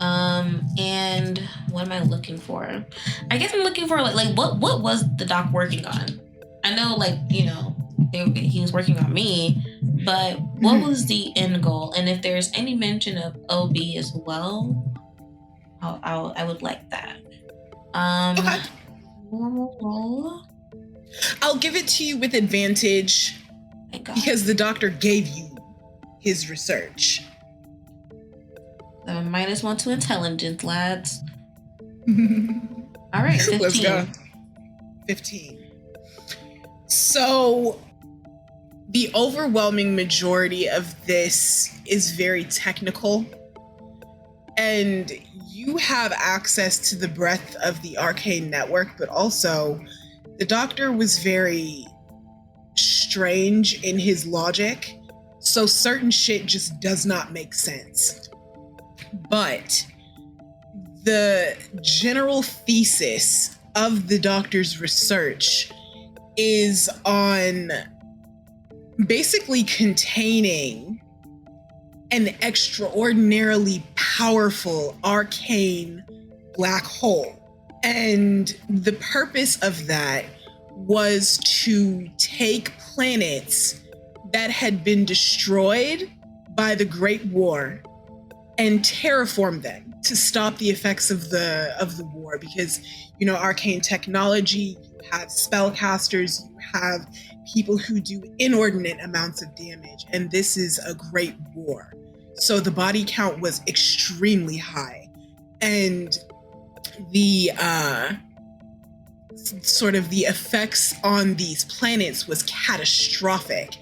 And what am I looking for? I guess I'm looking for like what was the doc working on? I know, like, you know, he was working on me, but what was the end goal? And if there's any mention of OB as well, I would like that. Okay. Normal roll. I'll give it to you with advantage because the doctor gave you his research. -1 to intelligence, lads. All right, 15. Let's go. 15. So the overwhelming majority of this is very technical, and you have access to the breadth of the arcane network, but also the doctor was very strange in his logic, so certain shit just does not make sense. But the general thesis of the doctor's research is on basically containing an extraordinarily powerful arcane black hole. And the purpose of that was to take planets that had been destroyed by the Great War and terraform them to stop the effects of the war. Because, you know, arcane technology, you have spellcasters, you have people who do inordinate amounts of damage, and this is a great war. So the body count was extremely high, and the sort of the effects on these planets was catastrophic.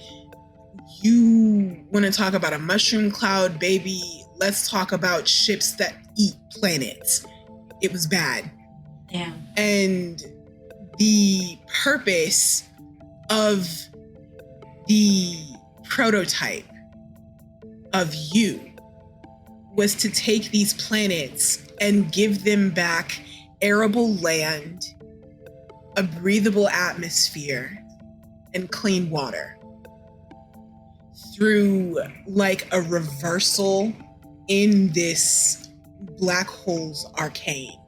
You want to talk about a mushroom cloud, baby? Let's talk about ships that eat planets. It was bad. Yeah. And the purpose of the prototype of you was to take these planets and give them back arable land, a breathable atmosphere, and clean water through like a reversal in this black hole's arcane.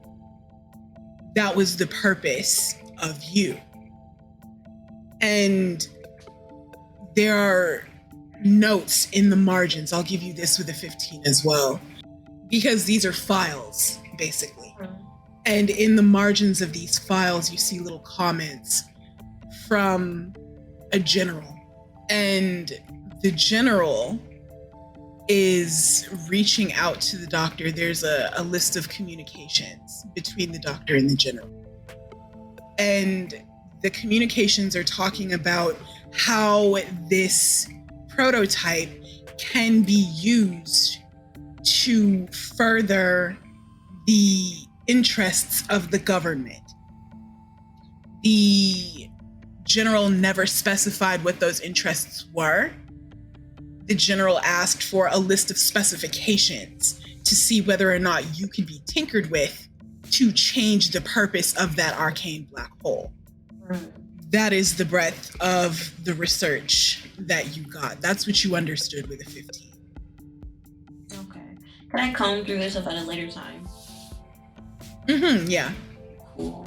That was the purpose of you. And there are notes in the margins. I'll give you this with a 15 as well, because these are files, basically. And in the margins of these files, you see little comments from a general. And the general is reaching out to the doctor. There's a list of communications between the doctor and the general. And the communications are talking about how this prototype can be used to further the interests of the government. The general never specified what those interests were. The general asked for a list of specifications to see whether or not you could be tinkered with to change the purpose of that arcane black hole. That is the breadth of the research that you got. That's what you understood with a 15. Okay. Can I comb through this stuff at a later time? Yeah. Cool.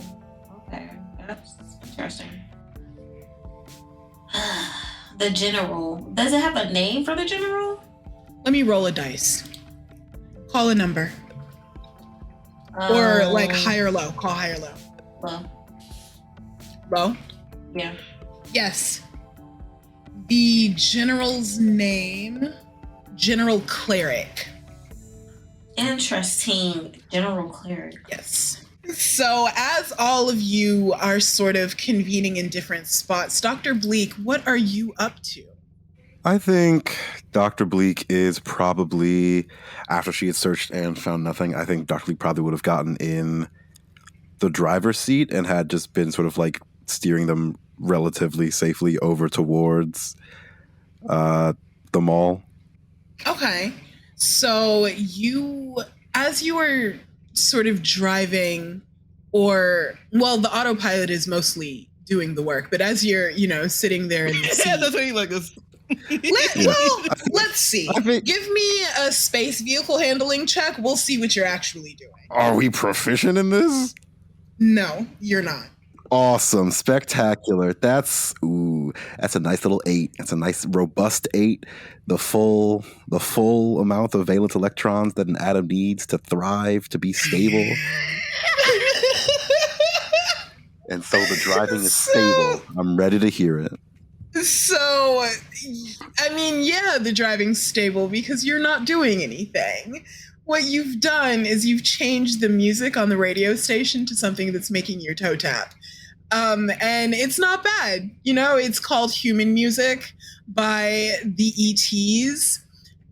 Okay. That's interesting. The general. Does it have a name for the general? Let me roll a dice. Call a number. Or like high or low. Call high or low. Low. Low? Yeah. Yes. The general's name, General Cleric. Interesting. General Cleric. Yes. So as all of you are sort of convening in different spots, Dr. Bleak, what are you up to? I think Dr. Bleak is probably, after she had searched and found nothing, I think Dr. Bleak probably would have gotten in the driver's seat and had just been sort of like steering them relatively safely over towards the mall. Okay. So as you were sort of driving, or, well, the autopilot is mostly doing the work, but as you're, sitting there in the seat. Yeah, that's what you like this. Let's Let's see. Give me a space vehicle handling check. We'll see what you're actually doing. Are we proficient in this? No, you're not. Awesome. Spectacular. That's a nice little 8. It's a nice robust 8. The full amount of valence electrons that an atom needs to thrive, to be stable. And so the driving is stable. I'm ready to hear it. So, I mean, yeah, the driving's stable because you're not doing anything. What you've done is you've changed the music on the radio station to something that's making your toe tap. And it's not bad. You know, it's called Human Music by the ETs.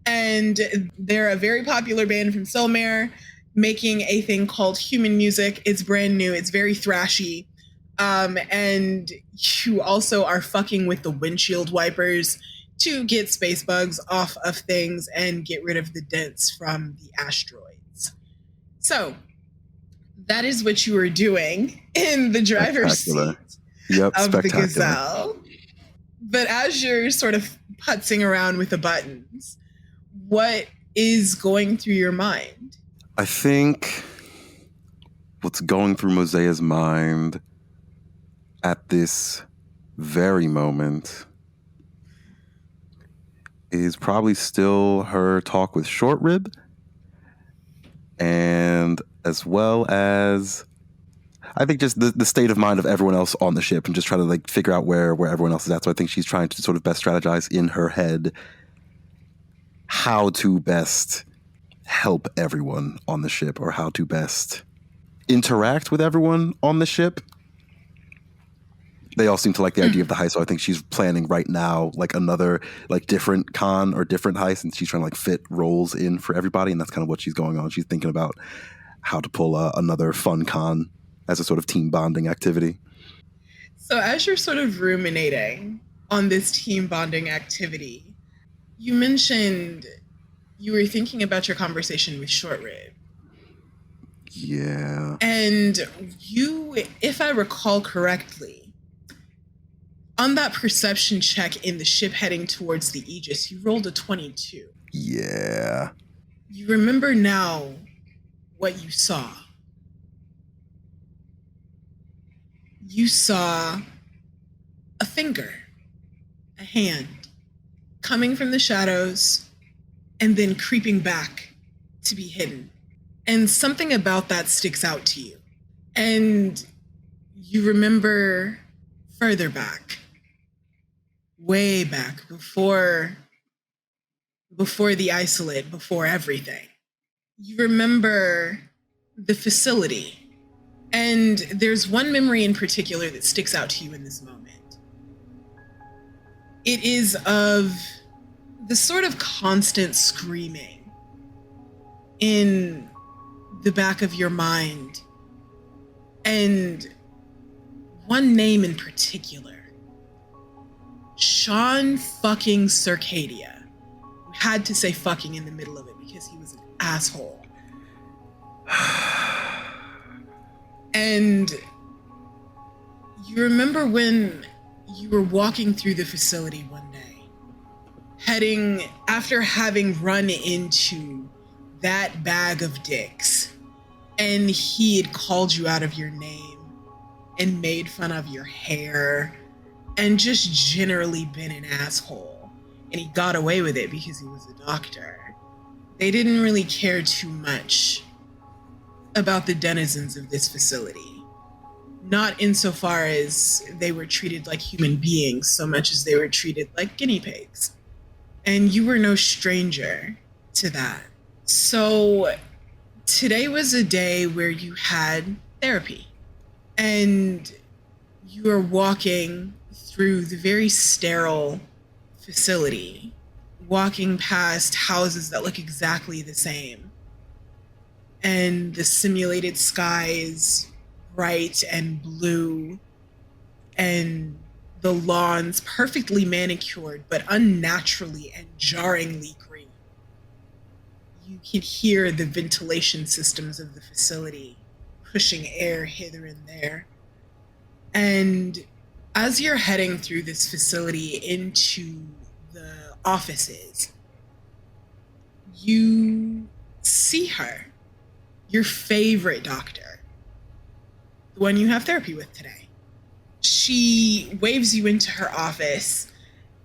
And they're a very popular band from Silmare making a thing called Human Music. It's brand new. It's very thrashy. And you also are fucking with the windshield wipers to get space bugs off of things and get rid of the dents from the asteroids. So that is what you are doing in the driver's seat of the Gazelle. But as you're sort of putzing around with the buttons, what is going through your mind? I think what's going through Mozaeya's mind at this very moment is probably still her talk with Short Rib, and as well as I think just the state of mind of everyone else on the ship and just try to like figure out where everyone else is at. So I think she's trying to sort of best strategize in her head how to best help everyone on the ship or how to best interact with everyone on the ship. They all seem to like the idea of the heist, so I think she's planning right now like another like different con or different heist, and she's trying to like fit roles in for everybody, and that's kind of what she's going on. She's thinking about how to pull another fun con as a sort of team bonding activity. So as you're sort of ruminating on this team bonding activity, you mentioned you were thinking about your conversation with Short Rib. Yeah. And you, if I recall correctly, on that perception check in the ship heading towards the Aegis, you rolled a 22. Yeah. You remember now what you saw. You saw a finger, a hand, coming from the shadows and then creeping back to be hidden. And something about that sticks out to you. And you remember further back, way back, before the isolate, before everything. You remember the facility. And there's one memory in particular that sticks out to you in this moment. It is of the sort of constant screaming in the back of your mind. And one name in particular, Sean fucking Circadia. We had to say fucking in the middle of it because he was an asshole. And you remember when you were walking through the facility one day, after having run into that bag of dicks, and he had called you out of your name and made fun of your hair and just generally been an asshole. And he got away with it because he was a doctor. They didn't really care too much about the denizens of this facility. Not insofar as they were treated like human beings so much as they were treated like guinea pigs. And you were no stranger to that. So today was a day where you had therapy. And you were walking through the very sterile facility, walking past houses that look exactly the same. And the simulated skies, bright and blue, and the lawns perfectly manicured, but unnaturally and jarringly green. You can hear the ventilation systems of the facility pushing air hither and there. And as you're heading through this facility into the offices, you see her, your favorite doctor, the one you have therapy with today. She waves you into her office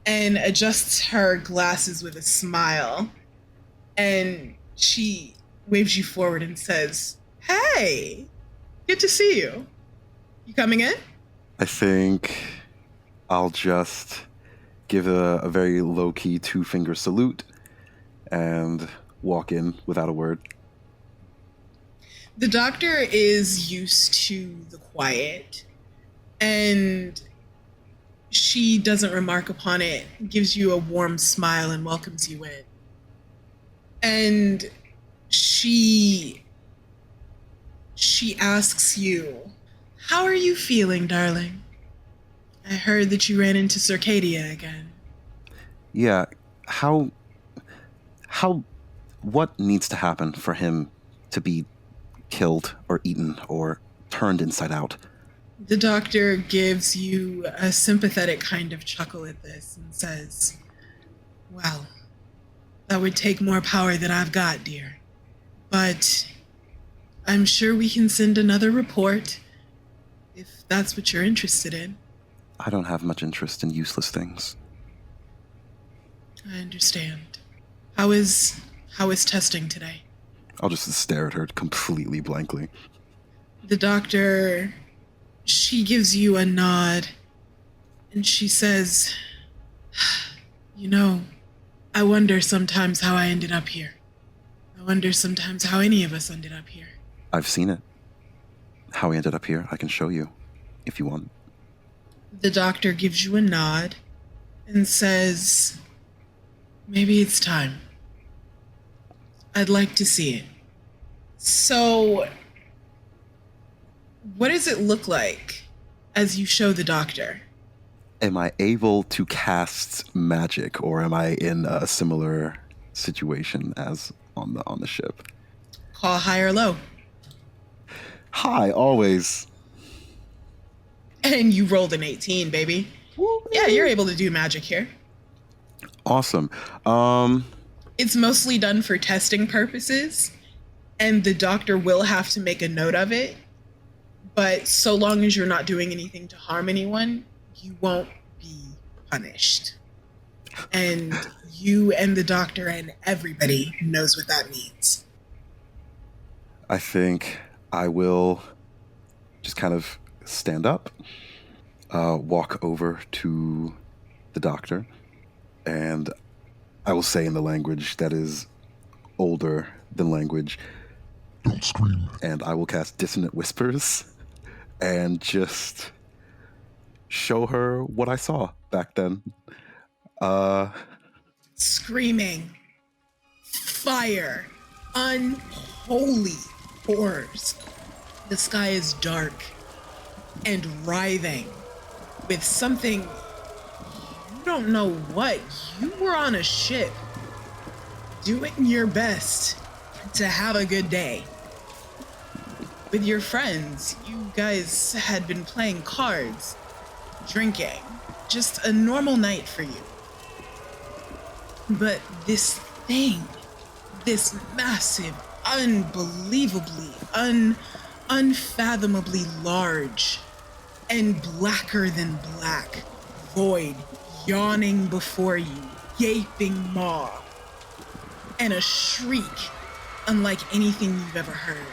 and adjusts her glasses with a smile. And she waves you forward and says, "Hey, good to see you. You coming in?" I think I'll just give a very low-key 2-finger salute and walk in without a word. The doctor is used to the quiet, and she doesn't remark upon it, gives you a warm smile and welcomes you in. And she asks you, "How are you feeling, darling? I heard that you ran into Circadia again." Yeah, what needs to happen for him to be killed or eaten or turned inside out? The doctor gives you a sympathetic kind of chuckle at this and says, "Well, that would take more power than I've got, dear. But I'm sure we can send another report if that's what you're interested in." I don't have much interest in useless things. I understand. How is testing today? I'll just stare at her completely blankly. The doctor, she gives you a nod and she says, "You know, I wonder sometimes how I ended up here. I wonder sometimes how any of us ended up here." I've seen it. How we ended up here, I can show you, if you want. The doctor gives you a nod and says, "Maybe it's time. I'd like to see it." So, what does it look like as you show the doctor? Am I able to cast magic, or am I in a similar situation as on the ship? Call high or low. High, always. And you rolled an 18, baby. Woo. Yeah, you're able to do magic here. Awesome. It's mostly done for testing purposes, and the doctor will have to make a note of it. But so long as you're not doing anything to harm anyone, you won't be punished. And you and the doctor and everybody knows what that means. I think I will just kind of stand up, walk over to the doctor, and I will say in the language that is older than language, "Don't scream." And I will cast Dissonant Whispers and just show her what I saw back then. Screaming, fire, unholy horrors. The sky is dark and writhing with something, you don't know what. You were on a ship doing your best to have a good day with your friends. You guys had been playing cards, drinking, just a normal night for you. But this thing, this massive, unbelievably, unfathomably large and blacker than black void yawning before you, gaping maw, and a shriek unlike anything you've ever heard.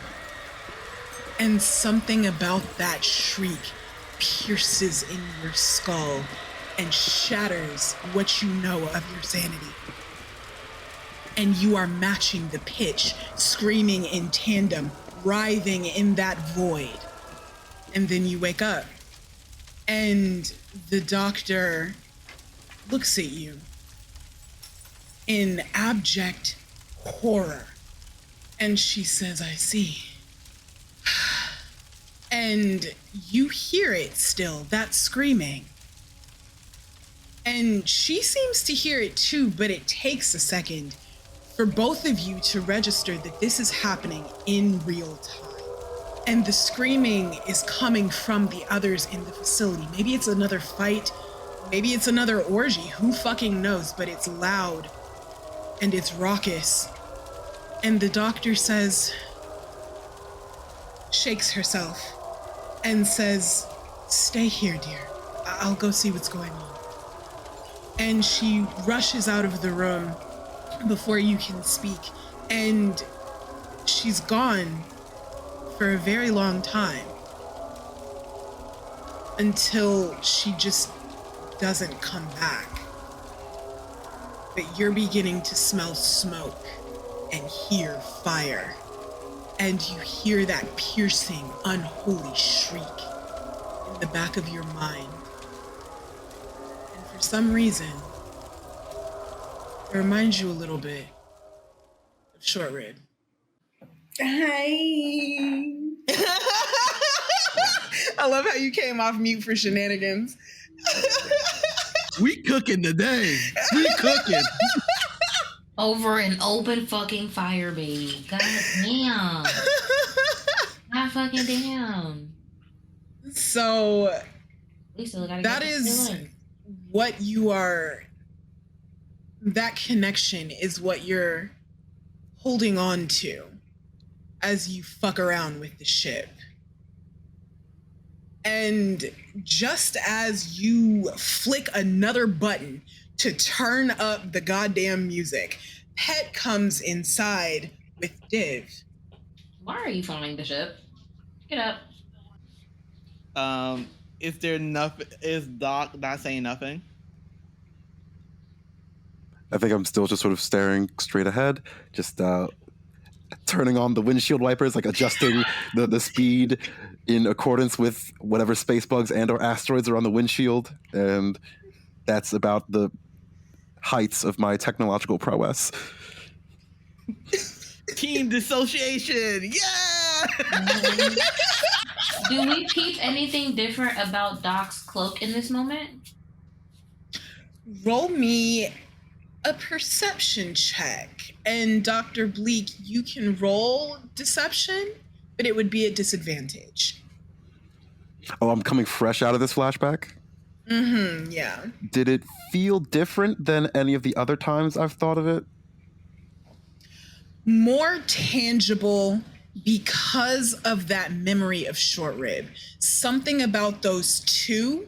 And something about that shriek pierces in your skull and shatters what you know of your sanity. And you are matching the pitch, screaming in tandem, writhing in that void. And then you wake up, and the doctor looks at you in abject horror. And she says, "I see." And you hear it still, that screaming. And she seems to hear it too, but it takes a second for both of you to register that this is happening in real time. And the screaming is coming from the others in the facility. Maybe it's another fight, maybe it's another orgy, who fucking knows, but it's loud and it's raucous And the doctor shakes herself and says, "Stay here, dear. I'll go see what's going on." And she rushes out of the room before you can speak. And she's gone for a very long time until she just doesn't come back. But you're beginning to smell smoke and hear fire. And you hear that piercing, unholy shriek in the back of your mind. And for some reason, it reminds you a little bit of Short Rib. Hi. I love how you came off mute for shenanigans. We cooking today. We cooking. Over an open fucking fire, baby. God damn. God fucking damn. So We still gotta that get is what you are. That connection is what you're holding on to as you fuck around with the ship. And just as you flick another button to turn up the goddamn music, Pet comes inside with Div. Why are you following the ship? Get up. Is there nothing? Is Doc not saying nothing? I think I'm still just sort of staring straight ahead, just turning on the windshield wipers, like adjusting the speed in accordance with whatever space bugs and or asteroids are on the windshield. And that's about the heights of my technological prowess. Team dissociation. Yeah. Do we peep anything different about Doc's cloak in this moment? Roll me a perception check. And Dr. Bleak, you can roll deception, but it would be a disadvantage. Oh, I'm coming fresh out of this flashback? Mm-hmm, yeah. Did it feel different than any of the other times I've thought of it? More tangible because of that memory of Short Rib. Something about those two,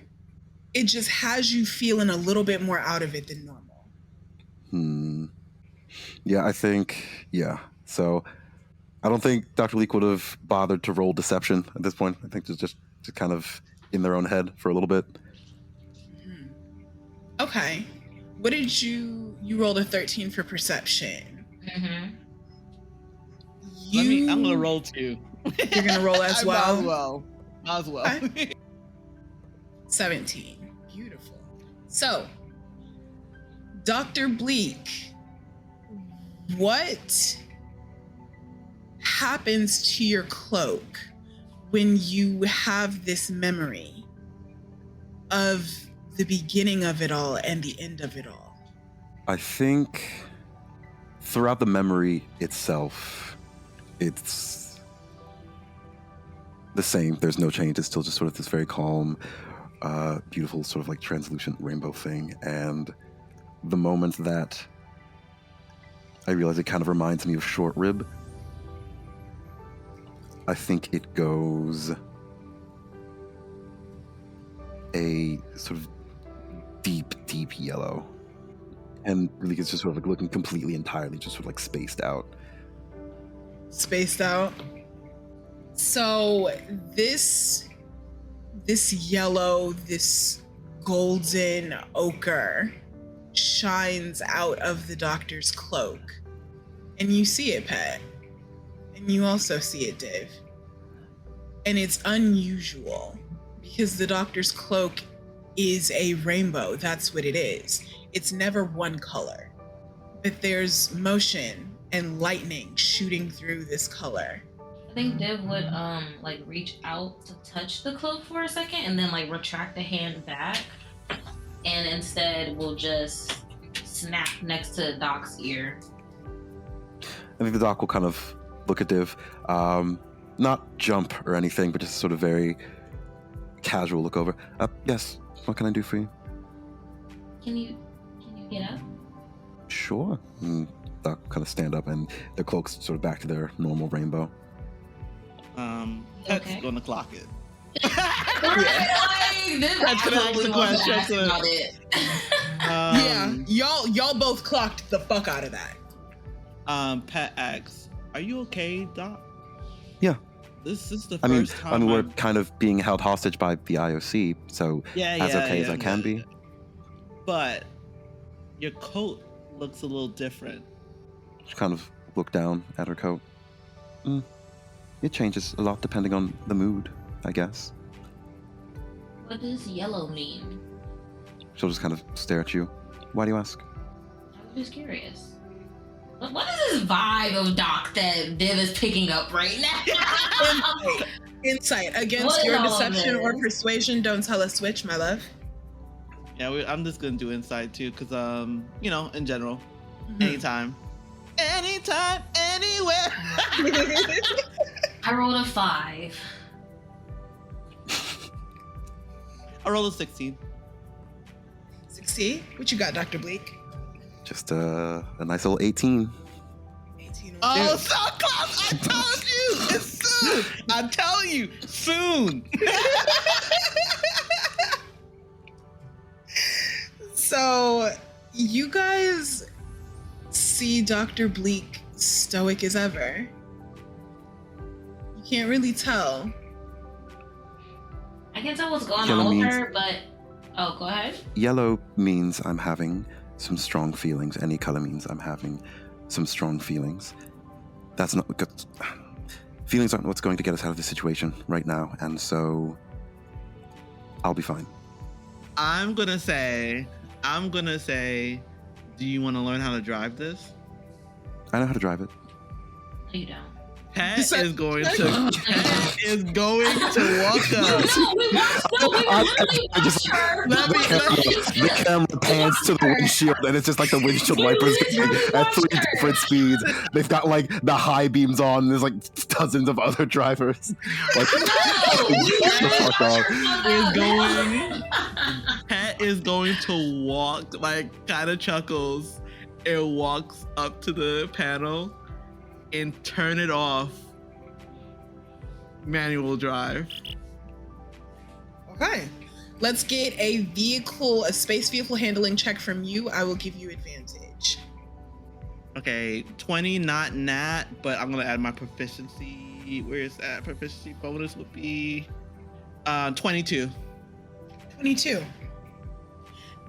it just has you feeling a little bit more out of it than normal. Yeah, I think, yeah. So I don't think Dr. Leek would have bothered to roll deception at this point. I think it's just kind of in their own head for a little bit. Okay. What did you rolled a 13 for perception. Mm-hmm. I'm gonna roll too. You're gonna roll as well? Might as well. Okay. 17. Beautiful. So, Dr. Bleak, what happens to your cloak when you have this memory of the beginning of it all and the end of it all? I think throughout the memory itself, it's the same. There's no change. It's still just sort of this very calm, beautiful, sort of like translucent rainbow thing. And the moment that I realize it kind of reminds me of Short Rib, I think it goes a sort of deep, deep yellow. And really it's just sort of like looking completely entirely just sort of like spaced out. Spaced out. So this yellow, this golden ochre shines out of the doctor's cloak. And you see it, Pet. And you also see it, Div. And it's unusual because the doctor's cloak is a rainbow. That's what it is. It's never one color. But there's motion and lightning shooting through this color. I think Div would like reach out to touch the cloak for a second and then like retract the hand back, and instead will just snap next to Doc's ear. I think the doc will kind of look at Div, not jump or anything, but just sort of very casual look over. Yes, what can I do for you? Can you get up? Sure. they'll kind of stand up and their cloaks sort of back to their normal rainbow. Pet's gonna clock it. That's gonna ask the question. about it. Y'all both clocked the fuck out of that. Pet asks, "Are you okay, Doc?" Yeah. This is the I mean, first time. we're kind of being held hostage by the IOC, so as okay as I can be. But your coat looks a little different. She kind of looked down at her coat. It changes a lot depending on the mood, I guess. What does yellow mean? She'll just kind of stare at you. Why do you ask? I'm just curious. What is this vibe of Doc that Div is picking up right now? Insight against your deception or persuasion. Don't tell us which, my love. Yeah, I'm just gonna do insight too, cause in general, anytime, anywhere. I rolled a 5. I rolled a 16. 16? What you got, Dr. Bleak? Just a nice little 18. 18. Oh, so close! I told you, it's soon. I'm telling you, soon. So, you guys see Dr. Bleak stoic as ever. You can't really tell. I can tell what's going on with her, but... Oh, go ahead. Yellow means I'm having some strong feelings. Any color means I'm having some strong feelings. That's not... Feelings aren't what's going to get us out of this situation right now, and so... I'll be fine. I'm gonna say, do you want to learn how to drive this? I know how to drive it. No, you don't. Pet is going to walk up. The camera pans to the windshield, and it's just like the windshield wipers at 3 different speeds. They've got like the high beams on. There's like dozens of other drivers. Like, Pet is going to walk, like kind of chuckles, and walks up to the panel and turn it off. Manual drive. Okay. Let's get a space vehicle handling check from you. I will give you advantage. Okay, 20, not nat, but I'm gonna add my proficiency. Where is that? Proficiency bonus would be 22. 22.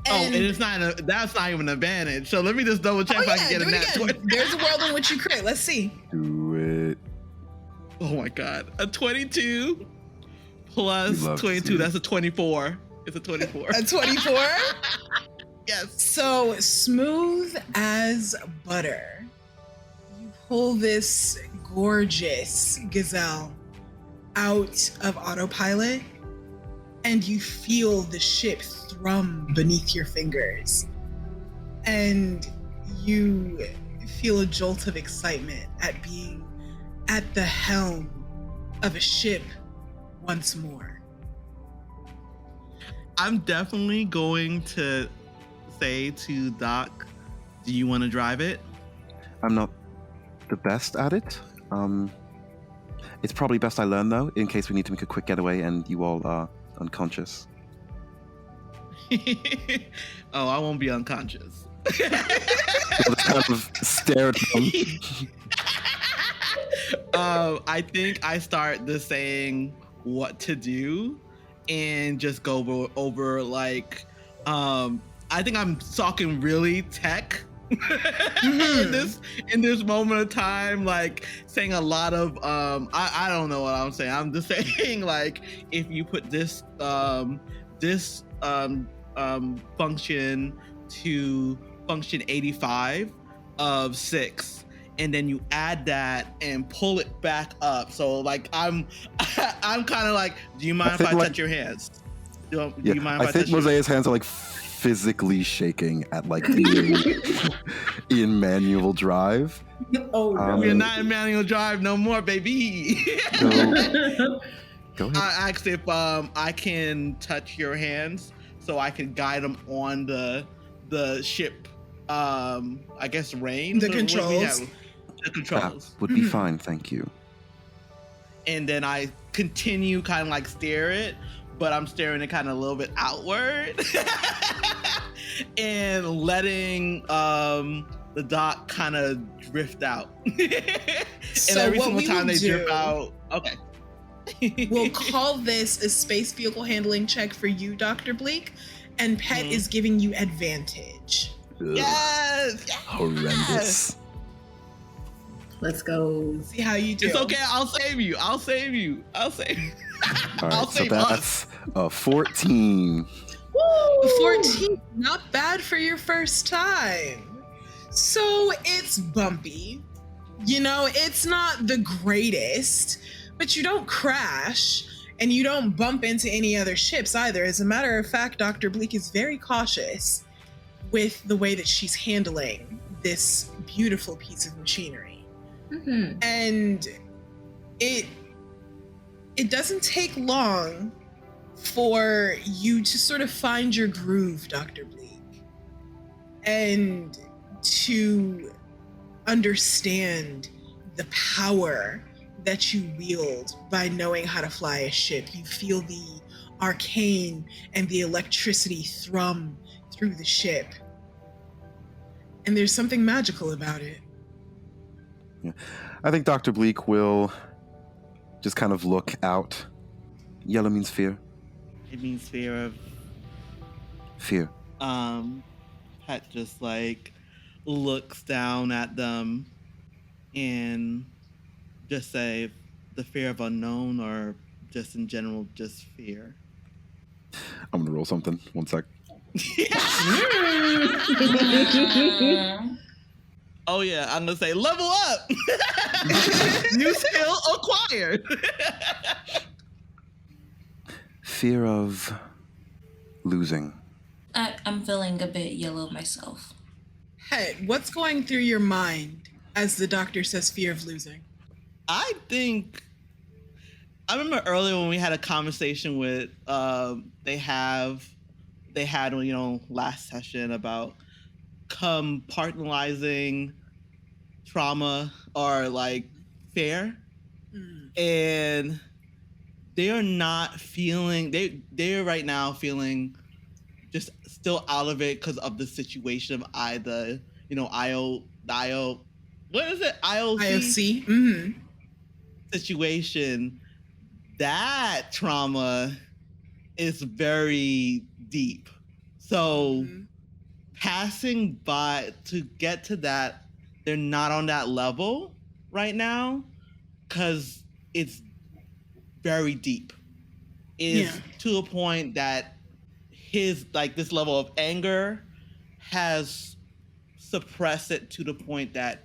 And it's not that's not even an advantage. So let me just double check if I can get a nat 20. There's a world in which you crit. Let's see. Do it. Oh my god. A 22 plus 22. That's a 24. It's a 24. A 24? Yes. So smooth as butter. You pull this gorgeous gazelle out of autopilot and you feel the ship thrum beneath your fingers. And you feel a jolt of excitement at being at the helm of a ship once more. I'm definitely going to say to Doc, do you want to drive it? I'm not the best at it. It's probably best I learn though, in case we need to make a quick getaway and you all are unconscious. Oh, I won't be unconscious. We'll just kind of stare at them. I think I start the saying what to do and just go over like I think I'm talking really tech in this moment of time, like saying a lot of I don't know what I'm saying. I'm just saying like if you put this function to function 85 of 6 and then you add that and pull it back up. So like I'm kind of like, do you mind if I touch your hands? Do you mind if I touch Mozaeya's hands are like physically shaking at like being in manual drive. Oh no. We're not in manual drive no more, baby. So, go ahead. I asked if I can touch your hands so I can guide them on the ship I guess rain. The What do we controls. have? The controls. That would be fine, thank you. And then I continue kind of like stare it, but I'm staring it kind of a little bit outward and letting the dock kind of drift out. And So every what single we time will they do- drift out, okay. We'll call this a space vehicle handling check for you, Dr. Bleak, and Pet is giving you advantage. Ugh, Yes! horrendous. Let's go. See how you do. It's okay. I'll save you. I'll save you. All right, I'll so save that's a 14. Woo! 14, not bad for your first time. So it's bumpy. You know, it's not the greatest, but you don't crash and you don't bump into any other ships either. As a matter of fact, Dr. Bleak is very cautious with the way that she's handling this beautiful piece of machinery. Mm-hmm. And it doesn't take long for you to sort of find your groove, Dr. Bleak, and to understand the power that you wield by knowing how to fly a ship. You feel the arcane and the electricity thrum through the ship. And there's something magical about it. Yeah. I think Dr. Bleak will just kind of look out. Yellow means fear. It means fear of Fear. Pat just like looks down at them and just say the fear of unknown or just in general just fear. I'm going to roll something. One sec. Oh yeah, I'm gonna say level up. New skill acquired. Fear of losing. I'm feeling a bit yellow myself. Hey, what's going through your mind as the doctor says fear of losing? I remember earlier when we had a conversation with they had last session about compartmentalizing trauma or like fear, and they are not feeling they're right now feeling just still out of it because of the situation of IO what is it IOC situation. That trauma is very deep, so passing by to get to that, they're not on that level right now because it's very deep. It's to a point that his this level of anger has suppressed it to the point that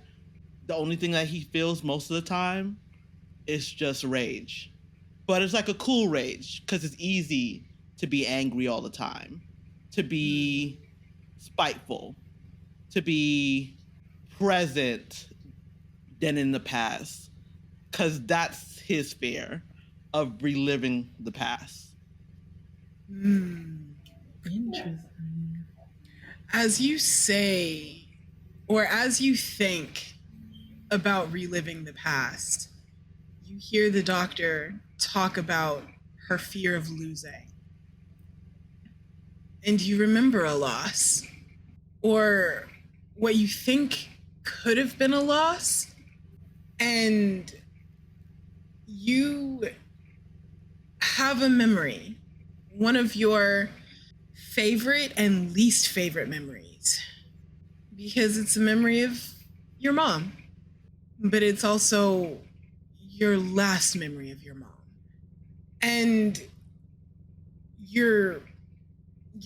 the only thing that he feels most of the time is just rage. But it's like a cool rage because it's easy to be angry all the time, to be spiteful, to be present than in the past, because that's his fear of reliving the past. Interesting. As you say, or as you think about reliving the past, you hear the doctor talk about her fear of losing. And you remember a loss, or what you think could have been a loss, and you have a memory, one of your favorite and least favorite memories, because it's a memory of your mom, but it's also your last memory of your mom. And you're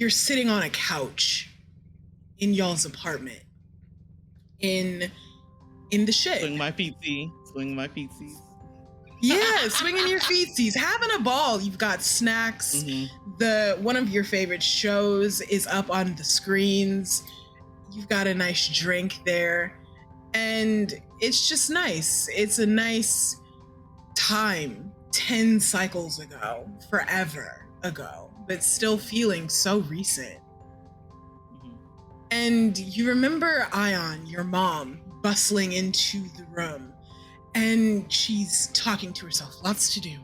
sitting on a couch in y'all's apartment in the ship. Swing my feetsies. Yeah, swinging your feetsies, having a ball. You've got snacks. One of your favorite shows is up on the screens. You've got a nice drink there, and it's just nice. It's a nice time, 10 cycles ago, forever ago, but still feeling so recent. And you remember Ion, your mom, bustling into the room, and she's talking to herself. Lots to do.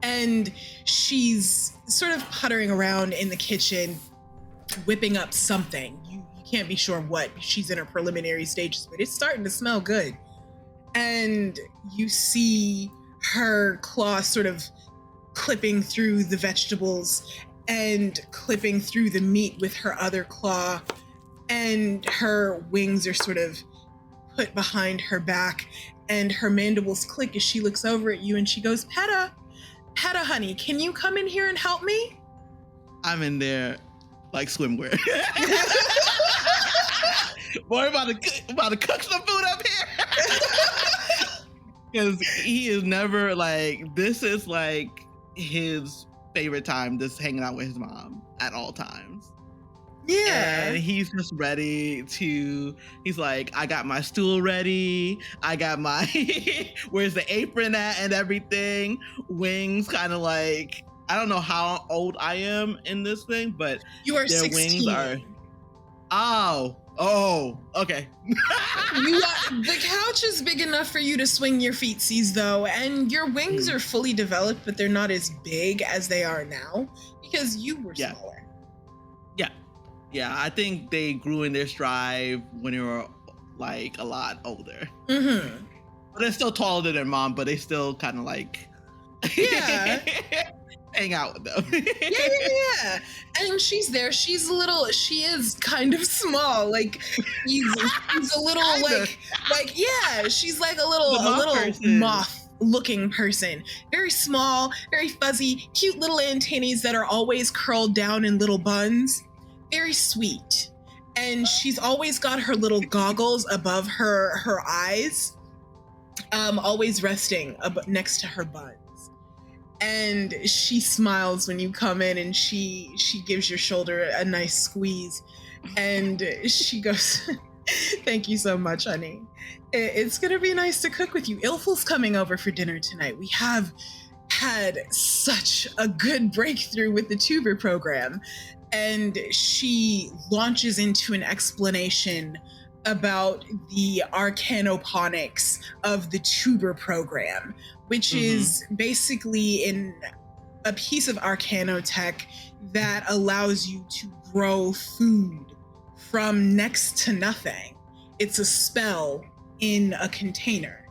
And she's sort of puttering around in the kitchen, whipping up something. You can't be sure what. She's in her preliminary stages, but it's starting to smell good. And you see her claw sort of clipping through the vegetables and clipping through the meat with her other claw, and her wings are sort of put behind her back, and her mandibles click as she looks over at you and she goes, Peta, honey, can you come in here and help me? I'm in there like swimwear. Boy, about to cook some food up here. Because he is never like, this is like his favorite time, just hanging out with his mom at all times. Yeah. And he's just ready to, he's like, I got my stool ready. I got my, where's the apron at and everything. Wings kind of like, I don't know how old I am in this thing, but you are their 16. Wings are, oh, okay. The couch is big enough for you to swing your feetsies though, and your wings are fully developed, but they're not as big as they are now because you were smaller. Yeah, I think they grew in their stride when they were like a lot older. Mm-hmm. But they're still taller than their mom, but they still kind of like hang out with them. Yeah. And she's there. She's a little. She is kind of small. Like she's a little like yeah. She's like a little moth-looking person. Very small, very fuzzy, cute little antennae that are always curled down in little buns. Very sweet. And she's always got her little goggles above her eyes, always resting next to her buns. And she smiles when you come in, and she gives your shoulder a nice squeeze, and she goes, thank you so much, honey. It's gonna be nice to cook with you. Ilful's coming over for dinner tonight. We have had such a good breakthrough with the tuber program. And she launches into an explanation about the arcanoponics of the tuber program, which is basically a piece of arcanotech that allows you to grow food from next to nothing. It's a spell in a container.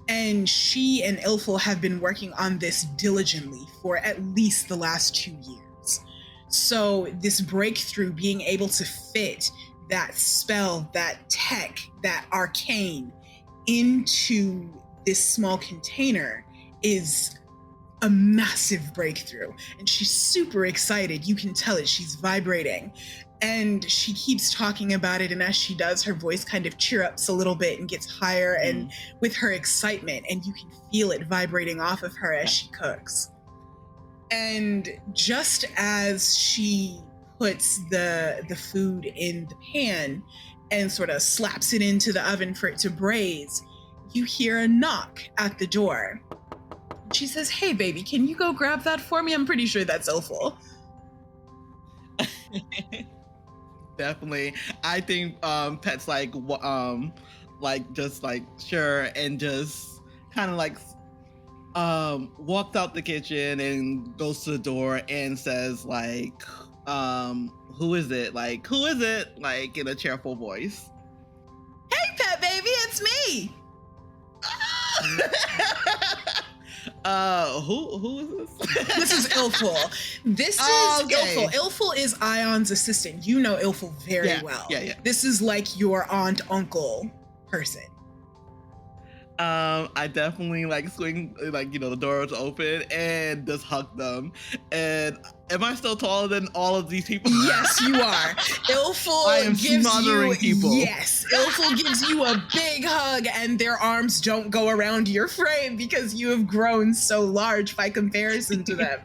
And she and Ilful have been working on this diligently for at least the last 2 years. So this breakthrough, being able to fit that spell, that tech, that arcane into this small container is a massive breakthrough. And she's super excited. You can tell it. She's vibrating. And she keeps talking about it. And as she does, her voice kind of cheer ups a little bit and gets higher and with her excitement. And you can feel it vibrating off of her as she cooks. And just as she puts the food in the pan and sort of slaps it into the oven for it to braise, you hear a knock at the door. She says, hey, baby, can you go grab that for me? I'm pretty sure that's Ilful. Definitely. I think Pet's like just like, sure, and just kind of like walked out the kitchen and goes to the door and says like, who is it? Like, who is it? Like in a cheerful voice. Hey, Pet baby, it's me. Who is this? This is Ilful. This is Ilful. Ilful is Ion's assistant. You know Ilful very well. Yeah. This is like your aunt, uncle person. I definitely like swing, like, you know, the door was open and just hug them. And am I still taller than all of these people? Yes, you are. Ilful gives you people. Yes, Ilful gives you a big hug, and their arms don't go around your frame because you have grown so large by comparison to them.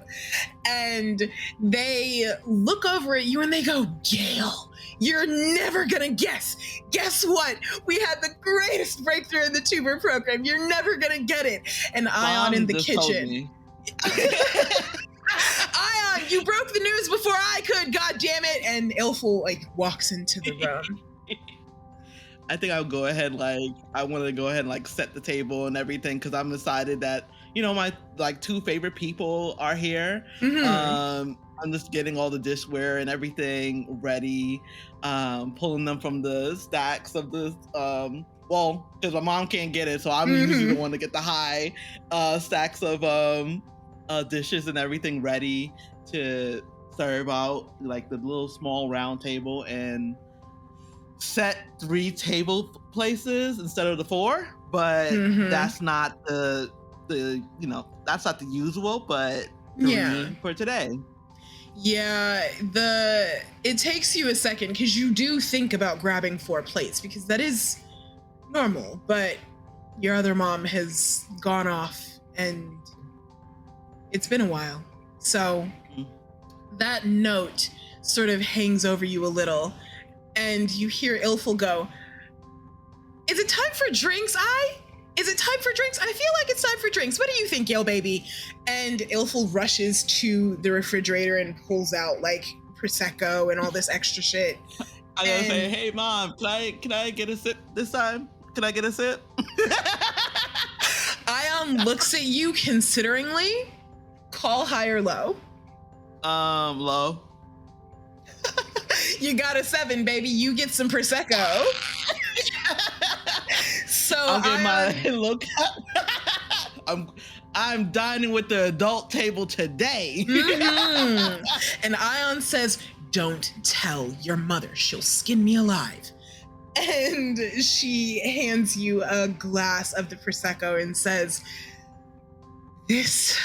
And they look over at you and they go, Gale, you're never gonna guess. Guess what? We had the greatest breakthrough in the tuber program. You're never gonna get it. And Ion in the kitchen. Ion, You broke the news before I could, god damn it. And Ilful like walks into the room. I think I'll go ahead, I want to go ahead and set the table and everything, because I'm excited that, my two favorite people are here. I'm just getting all the dishware and everything ready, pulling them from the stacks of the, because my mom can't get it, so I'm usually the one to get the high stacks of dishes and everything ready to serve out, the little small round table, and set 3 table places instead of the 4, but that's not the that's not the usual, but 3 for today. Yeah, it takes you a second because you do think about grabbing 4 plates because that is normal, but your other mom has gone off and it's been a while. So that note sort of hangs over you a little, and you hear Ilful go, "Is it time for drinks, Is it time for drinks? I feel like it's time for drinks. What do you think, yo, baby?" And Ilful rushes to the refrigerator and pulls out Prosecco and all this extra shit. I gotta say, "Hey, Mom, can I get a sip this time? Can I get a sip?" Ion looks at you consideringly. Call high or low? Low. You got a 7, baby. You get some Prosecco. So I'll get my look. I'm dining with the adult table today. And Ion says, "Don't tell your mother. She'll skin me alive." And she hands you a glass of the Prosecco and says, This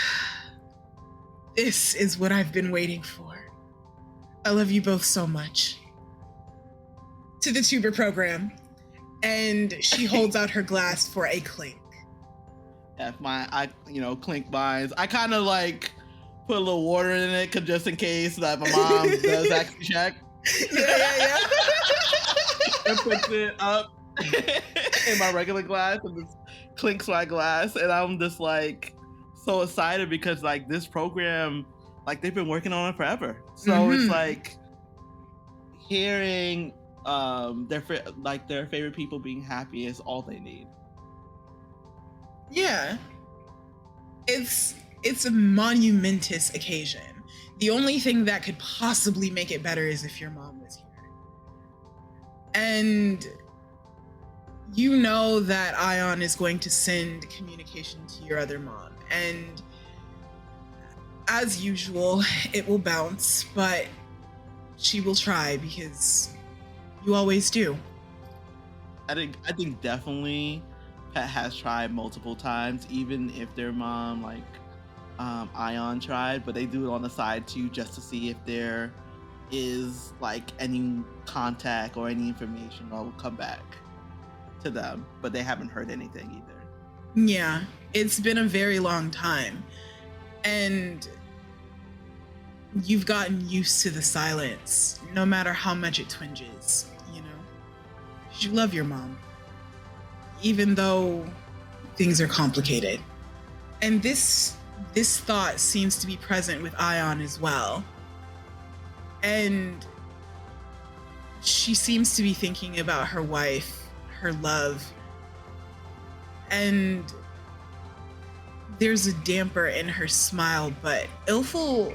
is what I've been waiting for. I love you both so much." To the tuber program. And she holds out her glass for a clink. Yeah, clink mine. I kind of put a little water in it, just in case that my mom does actually check. Yeah. And puts it up in my regular glass and just clinks my glass, and I'm just so excited because this program, they've been working on it forever. So it's hearing their favorite people being happy is all they need. Yeah. It's a monumentous occasion. The only thing that could possibly make it better is if your mom was here. And you know that Ion is going to send communication to your other mom. And as usual, it will bounce, but she will try because you always do. I think definitely Pet has tried multiple times, even if their mom, Ion tried, but they do it on the side too, just to see if there is any contact or any information that will come back to them, but they haven't heard anything either. Yeah, it's been a very long time, and you've gotten used to the silence, no matter how much it twinges, You love your mom, even though things are complicated. And this thought seems to be present with Ion as well. And she seems to be thinking about her wife, her love, and there's a damper in her smile, but Ilful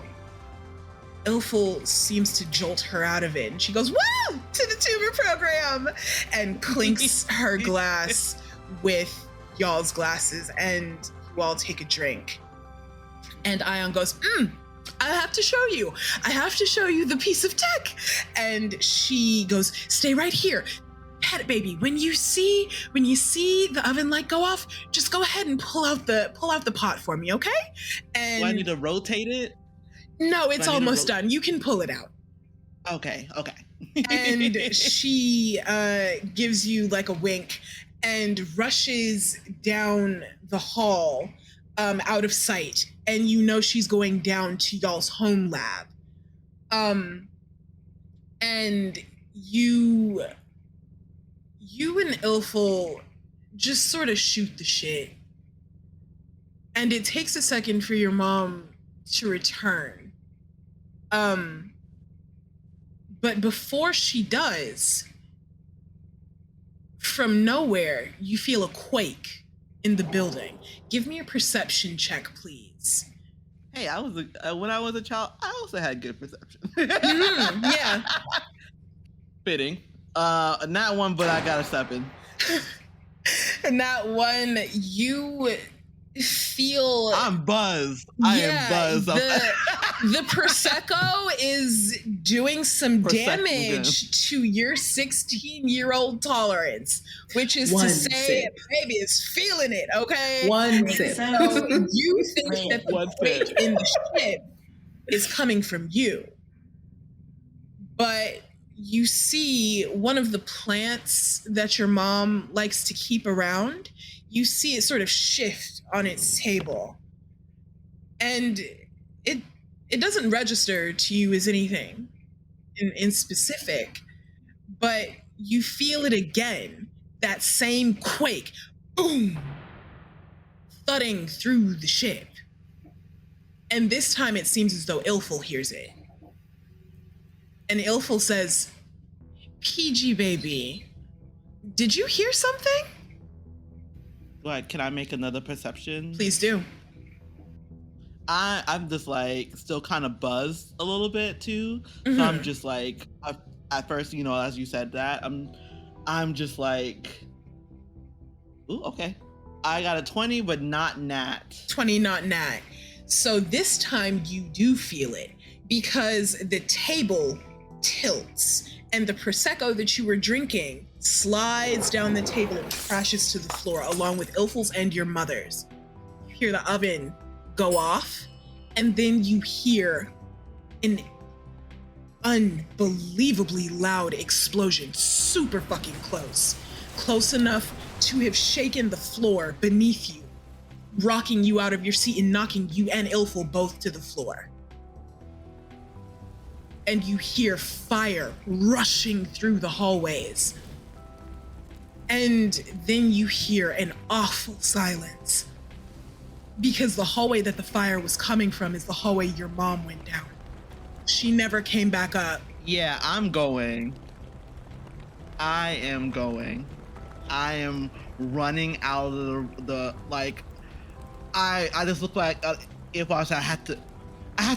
seems to jolt her out of it, and she goes, "Woo! To the tuber program!" and clinks her glass with y'all's glasses, and you all take a drink. And Ion goes, "I have to show you. I have to show you the piece of tech." And she goes, "Stay right here. Pet baby, when you see the oven light go off, just go ahead and pull out the pot for me, okay?" And do I need to rotate it? No, it's almost done. You can pull it out. Okay. And she gives you a wink and rushes down the hall out of sight. And she's going down to y'all's home lab. And you and Ilful just sort of shoot the shit. And it takes a second for your mom to return. But before she does, from nowhere, you feel a quake in the building. Give me a perception check, please. Hey, when I was a child, I also had good perception. Yeah. Fitting. Not one, but I got a 7. Not one, you feel... I'm buzzed. I am buzzed. The Prosecco is doing some damage to your 16-year-old tolerance, which is to say, baby is feeling it, okay? One sip. So you think that the quake in the ship is coming from you. But you see one of the plants that your mom likes to keep around, you see it sort of shift on its table. And it doesn't register to you as anything in specific, but you feel it again, that same quake, boom, thudding through the ship. And this time it seems as though Ilfil hears it. And Ilfil says, PG baby, did you hear something? What, can I make another perception? Please do. I'm just like still kind of buzzed a little bit too. Mm-hmm. So I'm just like, at first, as you said that, I'm just like, ooh, okay. I got a 20, but not nat. 20, not nat. So this time you do feel it because the table tilts and the Prosecco that you were drinking slides down the table and crashes to the floor along with Ilfil's and your mother's. You hear the oven go off, and then you hear an unbelievably loud explosion, super fucking close enough to have shaken the floor beneath you, rocking you out of your seat and knocking you and Ilfil both to the floor. And you hear fire rushing through the hallways. And then you hear an awful silence, because the hallway that the fire was coming from is the hallway your mom went down. She never came back up. Yeah, I'm going. I am going. I am running out of the like. I just look like if I had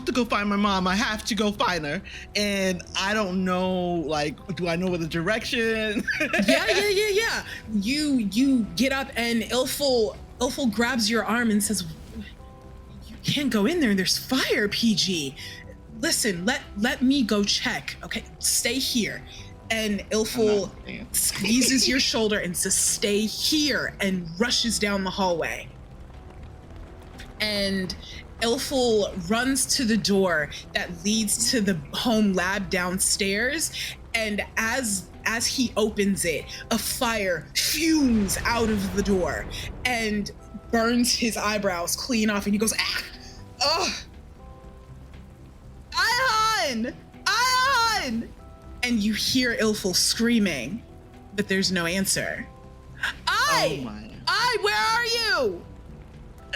to go find my mom. I have to go find her, and I don't know. Like, do I know where the direction? Yeah. You get up, and Ilfil grabs your arm and says, "You can't go in there. There's fire, PG. Listen, let me go check. Okay, stay here." And Ilfil squeezes your shoulder and says, "Stay here," and rushes down the hallway. And Ilfil runs to the door that leads to the home lab downstairs, and as he opens it, a fire fumes out of the door and burns his eyebrows clean off, and he goes, "Ah! Oh! Ion! And you hear Ilfil screaming, but there's no answer. Where are you?"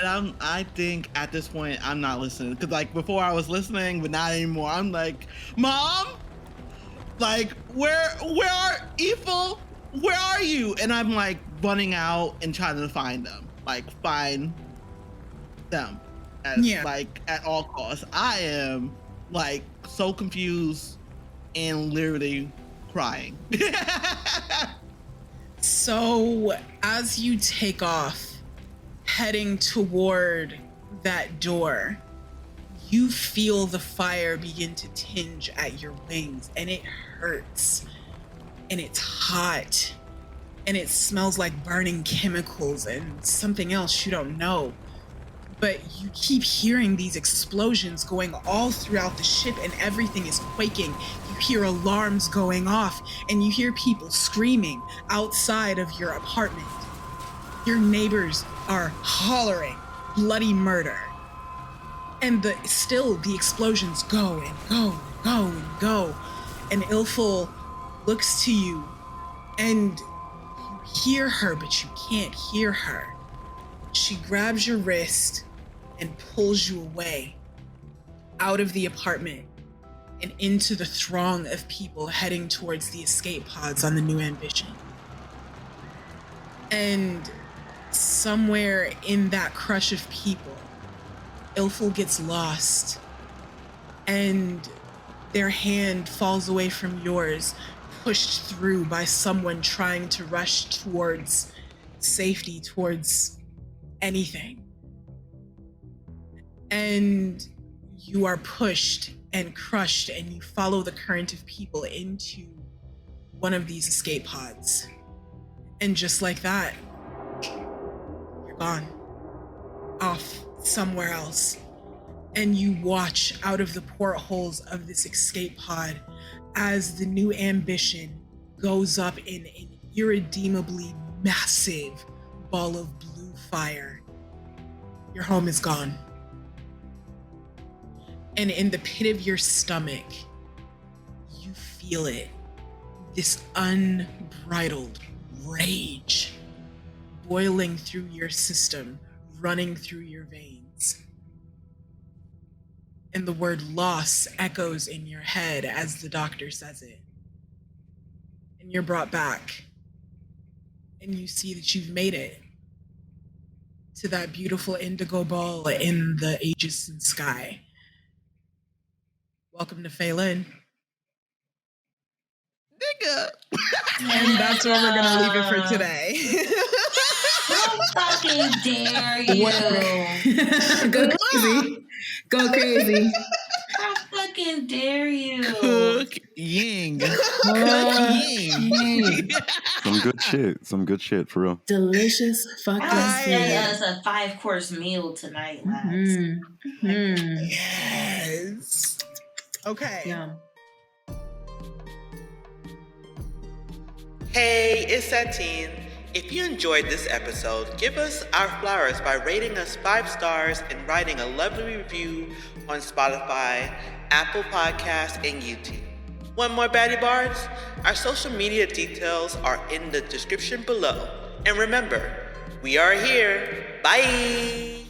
And I think at this point I'm not listening, because like before I was listening, but not anymore. I'm like, "Mom, like where are Aepel? Where are you?" And I'm like running out and trying to find them, like at all costs. I am like so confused and literally crying. So as you take off, heading toward that door, you feel the fire begin to tinge at your wings, and it hurts, and it's hot, and it smells like burning chemicals and something else you don't know. But you keep hearing these explosions going all throughout the ship, and everything is quaking. You hear alarms going off, and you hear people screaming outside of your apartment. Your neighbors are hollering bloody murder. And the explosions go and go and go and go. And Ilfil looks to you, and you hear her, but you can't hear her. She grabs your wrist and pulls you away out of the apartment and into the throng of people heading towards the escape pods on the new ambition. And somewhere in that crush of people, Ilfil gets lost, and their hand falls away from yours, pushed through by someone trying to rush towards safety, towards anything. And you are pushed and crushed, and you follow the current of people into one of these escape pods. And just like that, you're gone, off somewhere else. And you watch out of the portholes of this escape pod as the new ambition goes up in an irredeemably massive ball of blue fire. Your home is gone. And in the pit of your stomach, you feel it. This unbridled rage boiling through your system, running through your veins. And the word loss echoes in your head as the doctor says it. And you're brought back. And you see that you've made it to that beautiful indigo ball in the Aegis sky. Welcome to Faylen. Nigga. And that's where we're gonna leave it for today. How fucking dare you? Go crazy. Go crazy. How fucking dare you? Cook ying. Cook ying. Some good shit, for real. Delicious fucking That food. is a 5-course meal tonight, lads. Yes. Okay. Yum. Hey, it's Satine. If you enjoyed this episode, give us our flowers by rating us 5 stars and writing a lovely review on Spotify, Apple Podcasts, and YouTube. Want more BaddieBards? Our social media details are in the description below. And remember, we are here. Bye!